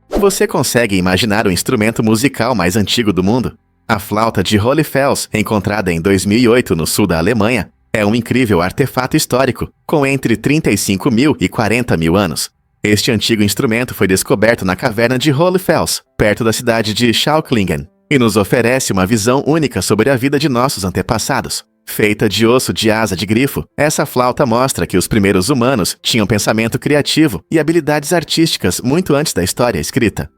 Você consegue imaginar o instrumento musical mais antigo do mundo? A flauta de Hohlfels, encontrada em 2008 no sul da Alemanha, é um incrível artefato histórico, com entre 35 mil e 40 mil anos. Este antigo instrumento foi descoberto na caverna de Hohlfels, perto da cidade de Schauklingen, e nos oferece uma visão única sobre a vida de nossos antepassados. Feita de osso de asa de grifo, essa flauta mostra que os primeiros humanos tinham pensamento criativo e habilidades artísticas muito antes da história escrita.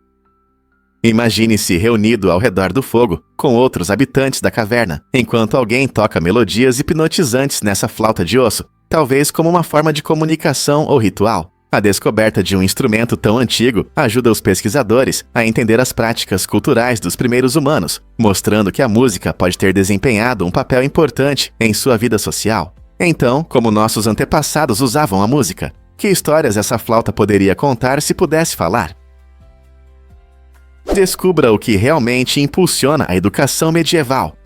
Imagine-se reunido ao redor do fogo, com outros habitantes da caverna, enquanto alguém toca melodias hipnotizantes nessa flauta de osso, talvez como uma forma de comunicação ou ritual. A descoberta de um instrumento tão antigo ajuda os pesquisadores a entender as práticas culturais dos primeiros humanos, mostrando que a música pode ter desempenhado um papel importante em sua vida social. Então, como nossos antepassados usavam a música? Que histórias essa flauta poderia contar se pudesse falar? Descubra o que realmente impulsiona a educação medieval.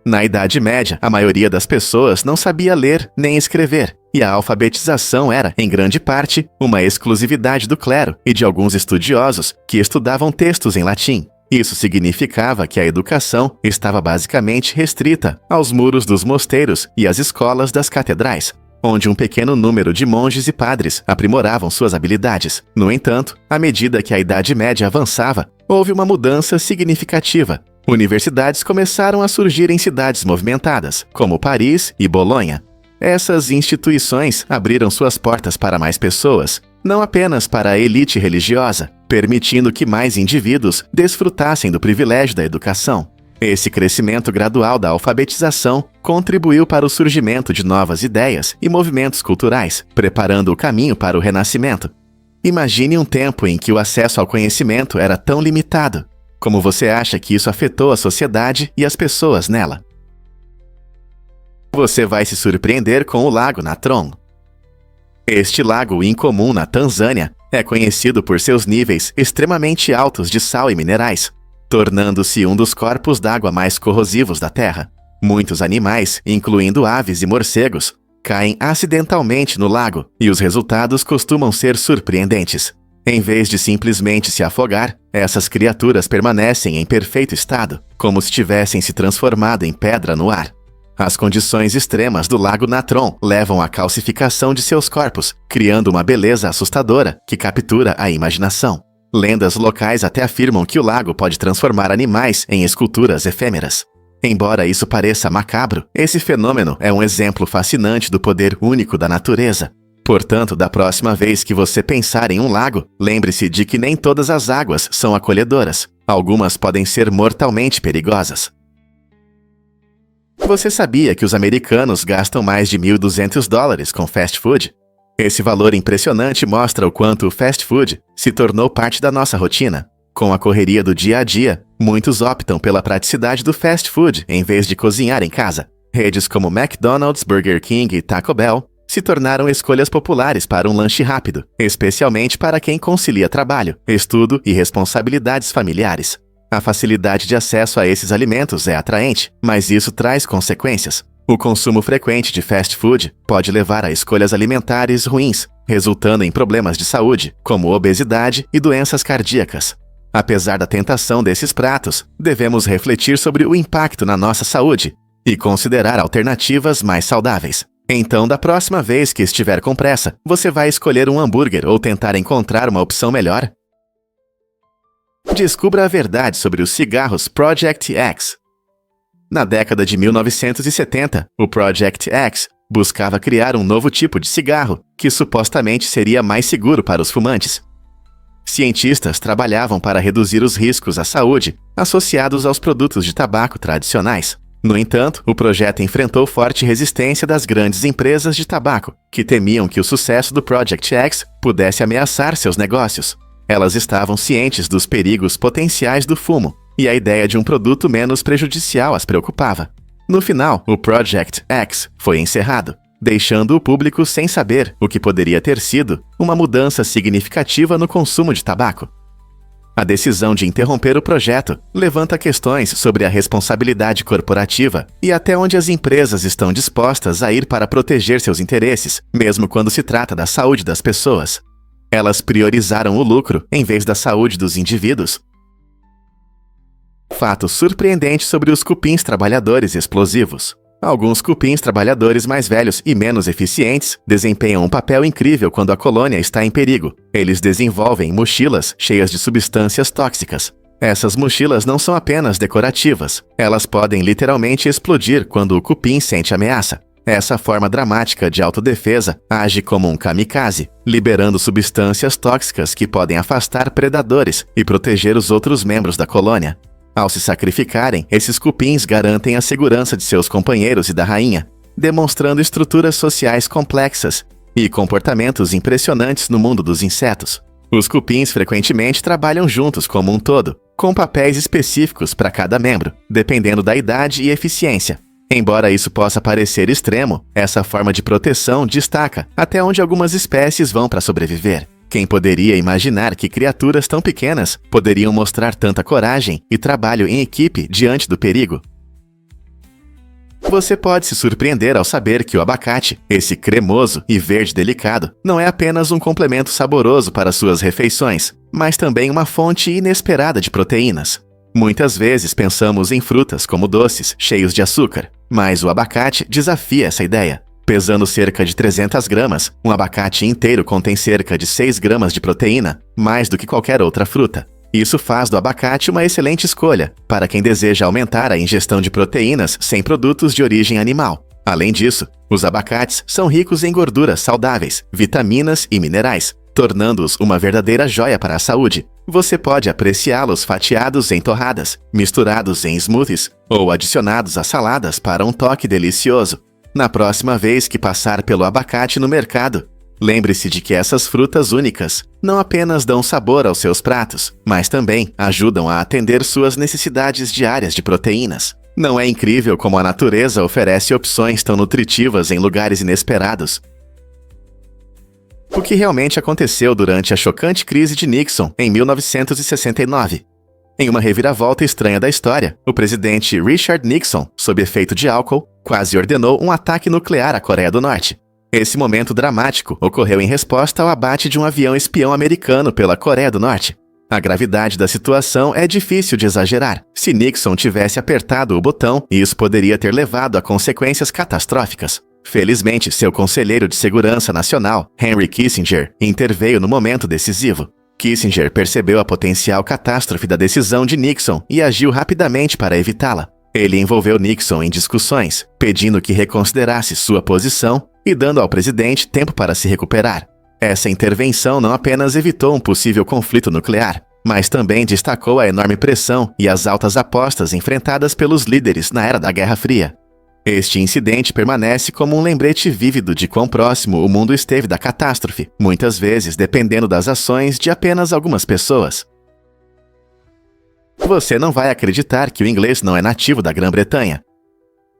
Na Idade Média, a maioria das pessoas não sabia ler nem escrever, e a alfabetização era, em grande parte, uma exclusividade do clero e de alguns estudiosos que estudavam textos em latim. Isso significava que a educação estava basicamente restrita aos muros dos mosteiros e às escolas das catedrais, onde um pequeno número de monges e padres aprimoravam suas habilidades. No entanto, à medida que a Idade Média avançava, houve uma mudança significativa. Universidades começaram a surgir em cidades movimentadas, como Paris e Bolonha. Essas instituições abriram suas portas para mais pessoas, não apenas para a elite religiosa, permitindo que mais indivíduos desfrutassem do privilégio da educação. Esse crescimento gradual da alfabetização contribuiu para o surgimento de novas ideias e movimentos culturais, preparando o caminho para o Renascimento. Imagine um tempo em que o acesso ao conhecimento era tão limitado. Como você acha que isso afetou a sociedade e as pessoas nela? Você vai se surpreender com o Lago Natron. Este lago incomum na Tanzânia é conhecido por seus níveis extremamente altos de sal e minerais, tornando-se um dos corpos d'água mais corrosivos da Terra. Muitos animais, incluindo aves e morcegos, caem acidentalmente no lago, e os resultados costumam ser surpreendentes. Em vez de simplesmente se afogar, essas criaturas permanecem em perfeito estado, como se tivessem se transformado em pedra no ar. As condições extremas do Lago Natron levam à calcificação de seus corpos, criando uma beleza assustadora que captura a imaginação. Lendas locais até afirmam que o lago pode transformar animais em esculturas efêmeras. Embora isso pareça macabro, esse fenômeno é um exemplo fascinante do poder único da natureza. Portanto, da próxima vez que você pensar em um lago, lembre-se de que nem todas as águas são acolhedoras. Algumas podem ser mortalmente perigosas. Você sabia que os americanos gastam mais de $1.200 com fast food? Esse valor impressionante mostra o quanto o fast food se tornou parte da nossa rotina. Com a correria do dia a dia, muitos optam pela praticidade do fast food em vez de cozinhar em casa. Redes como McDonald's, Burger King e Taco Bell se tornaram escolhas populares para um lanche rápido, especialmente para quem concilia trabalho, estudo e responsabilidades familiares. A facilidade de acesso a esses alimentos é atraente, mas isso traz consequências. O consumo frequente de fast food pode levar a escolhas alimentares ruins, resultando em problemas de saúde, como obesidade e doenças cardíacas. Apesar da tentação desses pratos, devemos refletir sobre o impacto na nossa saúde e considerar alternativas mais saudáveis. Então, da próxima vez que estiver com pressa, você vai escolher um hambúrguer ou tentar encontrar uma opção melhor? Descubra a verdade sobre os cigarros Project X. Na década de 1970, o Project X buscava criar um novo tipo de cigarro que supostamente seria mais seguro para os fumantes. Cientistas trabalhavam para reduzir os riscos à saúde associados aos produtos de tabaco tradicionais. No entanto, o projeto enfrentou forte resistência das grandes empresas de tabaco, que temiam que o sucesso do Project X pudesse ameaçar seus negócios. Elas estavam cientes dos perigos potenciais do fumo, e a ideia de um produto menos prejudicial as preocupava. No final, o Project X foi encerrado, deixando o público sem saber o que poderia ter sido uma mudança significativa no consumo de tabaco. A decisão de interromper o projeto levanta questões sobre a responsabilidade corporativa e até onde as empresas estão dispostas a ir para proteger seus interesses, mesmo quando se trata da saúde das pessoas. Elas priorizaram o lucro em vez da saúde dos indivíduos. Fato surpreendente sobre os cupins trabalhadores explosivos. Alguns cupins trabalhadores mais velhos e menos eficientes desempenham um papel incrível quando a colônia está em perigo. Eles desenvolvem mochilas cheias de substâncias tóxicas. Essas mochilas não são apenas decorativas, elas podem literalmente explodir quando o cupim sente ameaça. Essa forma dramática de autodefesa age como um kamikaze, liberando substâncias tóxicas que podem afastar predadores e proteger os outros membros da colônia. Ao se sacrificarem, esses cupins garantem a segurança de seus companheiros e da rainha, demonstrando estruturas sociais complexas e comportamentos impressionantes no mundo dos insetos. Os cupins frequentemente trabalham juntos como um todo, com papéis específicos para cada membro, dependendo da idade e eficiência. Embora isso possa parecer extremo, essa forma de proteção destaca até onde algumas espécies vão para sobreviver. Quem poderia imaginar que criaturas tão pequenas poderiam mostrar tanta coragem e trabalho em equipe diante do perigo? Você pode se surpreender ao saber que o abacate, esse cremoso e verde delicado, não é apenas um complemento saboroso para suas refeições, mas também uma fonte inesperada de proteínas. Muitas vezes pensamos em frutas como doces, cheios de açúcar, mas o abacate desafia essa ideia. Pesando cerca de 300 gramas, um abacate inteiro contém cerca de 6 gramas de proteína, mais do que qualquer outra fruta. Isso faz do abacate uma excelente escolha para quem deseja aumentar a ingestão de proteínas sem produtos de origem animal. Além disso, os abacates são ricos em gorduras saudáveis, vitaminas e minerais, tornando-os uma verdadeira joia para a saúde. Você pode apreciá-los fatiados em torradas, misturados em smoothies ou adicionados a saladas para um toque delicioso. Na próxima vez que passar pelo abacate no mercado, lembre-se de que essas frutas únicas não apenas dão sabor aos seus pratos, mas também ajudam a atender suas necessidades diárias de proteínas. Não é incrível como a natureza oferece opções tão nutritivas em lugares inesperados? O que realmente aconteceu durante a chocante crise de Nixon em 1969? Em uma reviravolta estranha da história, o presidente Richard Nixon, sob efeito de álcool, quase ordenou um ataque nuclear à Coreia do Norte. Esse momento dramático ocorreu em resposta ao abate de um avião espião americano pela Coreia do Norte. A gravidade da situação é difícil de exagerar. Se Nixon tivesse apertado o botão, isso poderia ter levado a consequências catastróficas. Felizmente, seu conselheiro de segurança nacional, Henry Kissinger, interveio no momento decisivo. Kissinger percebeu a potencial catástrofe da decisão de Nixon e agiu rapidamente para evitá-la. Ele envolveu Nixon em discussões, pedindo que reconsiderasse sua posição e dando ao presidente tempo para se recuperar. Essa intervenção não apenas evitou um possível conflito nuclear, mas também destacou a enorme pressão e as altas apostas enfrentadas pelos líderes na era da Guerra Fria. Este incidente permanece como um lembrete vívido de quão próximo o mundo esteve da catástrofe, muitas vezes dependendo das ações de apenas algumas pessoas. Você não vai acreditar que o inglês não é nativo da Grã-Bretanha.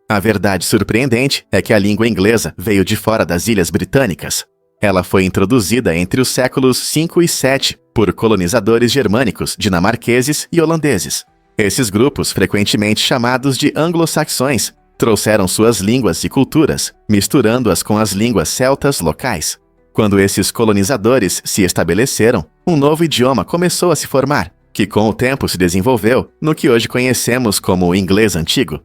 A verdade surpreendente é que a língua inglesa veio de fora das Ilhas Britânicas. Ela foi introduzida entre os séculos V e VII por colonizadores germânicos, dinamarqueses e holandeses. Esses grupos, frequentemente chamados de anglo-saxões, trouxeram suas línguas e culturas, misturando-as com as línguas celtas locais. Quando esses colonizadores se estabeleceram, um novo idioma começou a se formar, que com o tempo se desenvolveu no que hoje conhecemos como o inglês antigo.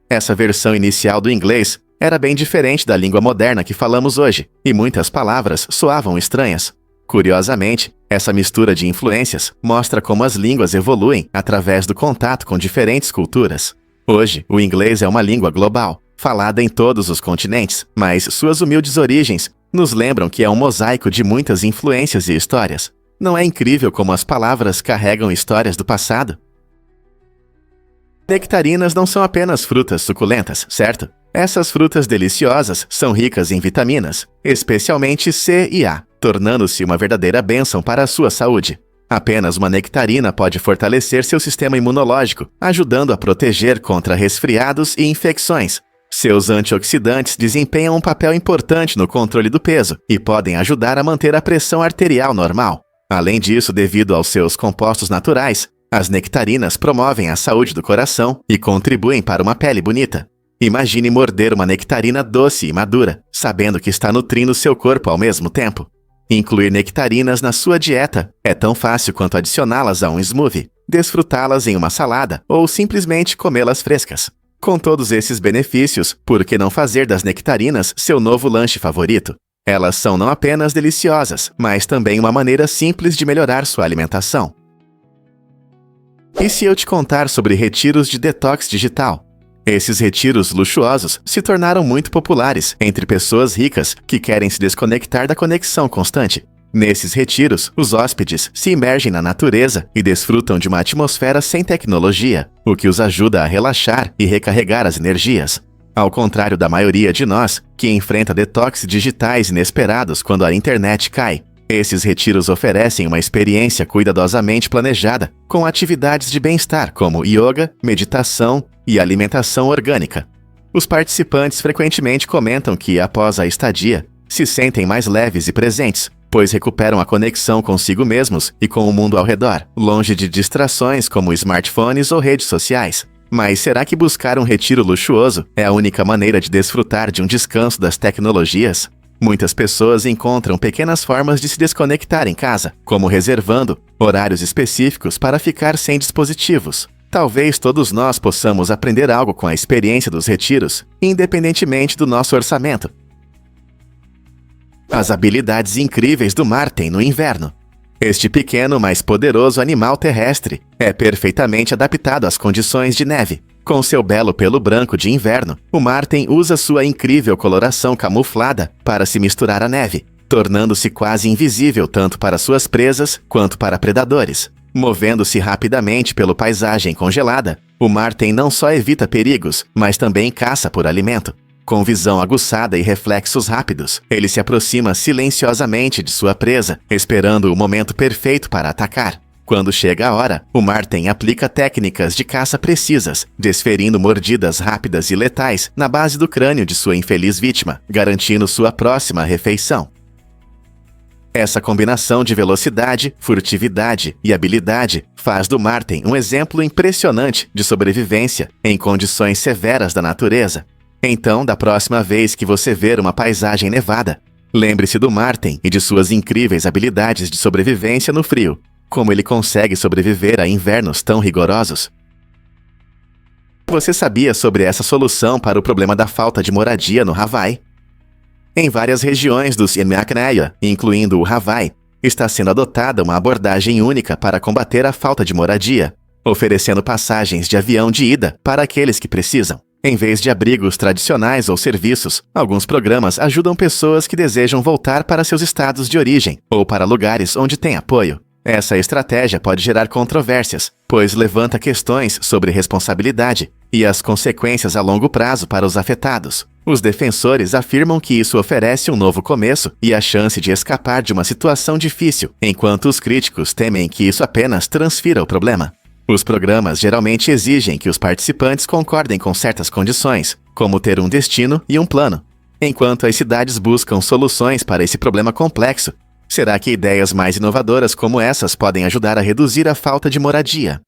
Essa versão inicial do inglês era bem diferente da língua moderna que falamos hoje, e muitas palavras soavam estranhas. Curiosamente, essa mistura de influências mostra como as línguas evoluem através do contato com diferentes culturas. Hoje, o inglês é uma língua global, falada em todos os continentes, mas suas humildes origens nos lembram que é um mosaico de muitas influências e histórias. Não é incrível como as palavras carregam histórias do passado? Nectarinas não são apenas frutas suculentas, certo? Essas frutas deliciosas são ricas em vitaminas, especialmente C e A, tornando-se uma verdadeira bênção para a sua saúde. Apenas uma nectarina pode fortalecer seu sistema imunológico, ajudando a proteger contra resfriados e infecções. Seus antioxidantes desempenham um papel importante no controle do peso e podem ajudar a manter a pressão arterial normal. Além disso, devido aos seus compostos naturais, as nectarinas promovem a saúde do coração e contribuem para uma pele bonita. Imagine morder uma nectarina doce e madura, sabendo que está nutrindo seu corpo ao mesmo tempo. Incluir nectarinas na sua dieta é tão fácil quanto adicioná-las a um smoothie, desfrutá-las em uma salada ou simplesmente comê-las frescas. Com todos esses benefícios, por que não fazer das nectarinas seu novo lanche favorito? Elas são não apenas deliciosas, mas também uma maneira simples de melhorar sua alimentação. E se eu te contar sobre retiros de detox digital? Esses retiros luxuosos se tornaram muito populares entre pessoas ricas que querem se desconectar da conexão constante. Nesses retiros, os hóspedes se imergem na natureza e desfrutam de uma atmosfera sem tecnologia, o que os ajuda a relaxar e recarregar as energias. Ao contrário da maioria de nós, que enfrenta detox digitais inesperados quando a internet cai, esses retiros oferecem uma experiência cuidadosamente planejada, com atividades de bem-estar como yoga, meditação e alimentação orgânica. Os participantes frequentemente comentam que, após a estadia, se sentem mais leves e presentes, pois recuperam a conexão consigo mesmos e com o mundo ao redor, longe de distrações como smartphones ou redes sociais. Mas será que buscar um retiro luxuoso é a única maneira de desfrutar de um descanso das tecnologias? Muitas pessoas encontram pequenas formas de se desconectar em casa, como reservando horários específicos para ficar sem dispositivos. Talvez todos nós possamos aprender algo com a experiência dos retiros, independentemente do nosso orçamento. As habilidades incríveis do marten no inverno. Este pequeno, mas poderoso animal terrestre é perfeitamente adaptado às condições de neve. Com seu belo pelo branco de inverno, o marten usa sua incrível coloração camuflada para se misturar à neve, tornando-se quase invisível tanto para suas presas quanto para predadores. Movendo-se rapidamente pela paisagem congelada, o marten não só evita perigos, mas também caça por alimento. Com visão aguçada e reflexos rápidos, ele se aproxima silenciosamente de sua presa, esperando o momento perfeito para atacar. Quando chega a hora, o marten aplica técnicas de caça precisas, desferindo mordidas rápidas e letais na base do crânio de sua infeliz vítima, garantindo sua próxima refeição. Essa combinação de velocidade, furtividade e habilidade faz do marten um exemplo impressionante de sobrevivência em condições severas da natureza. Então, da próxima vez que você ver uma paisagem nevada, lembre-se do marten e de suas incríveis habilidades de sobrevivência no frio. Como ele consegue sobreviver a invernos tão rigorosos? Você sabia sobre essa solução para o problema da falta de moradia no Hawaii? Em várias regiões do Siem-Aknaya, incluindo o Hawaii, está sendo adotada uma abordagem única para combater a falta de moradia, oferecendo passagens de avião de ida para aqueles que precisam. Em vez de abrigos tradicionais ou serviços, alguns programas ajudam pessoas que desejam voltar para seus estados de origem ou para lugares onde tem apoio. Essa estratégia pode gerar controvérsias, pois levanta questões sobre responsabilidade e as consequências a longo prazo para os afetados. Os defensores afirmam que isso oferece um novo começo e a chance de escapar de uma situação difícil, enquanto os críticos temem que isso apenas transfira o problema. Os programas geralmente exigem que os participantes concordem com certas condições, como ter um destino e um plano. Enquanto as cidades buscam soluções para esse problema complexo, será que ideias mais inovadoras como essas podem ajudar a reduzir a falta de moradia?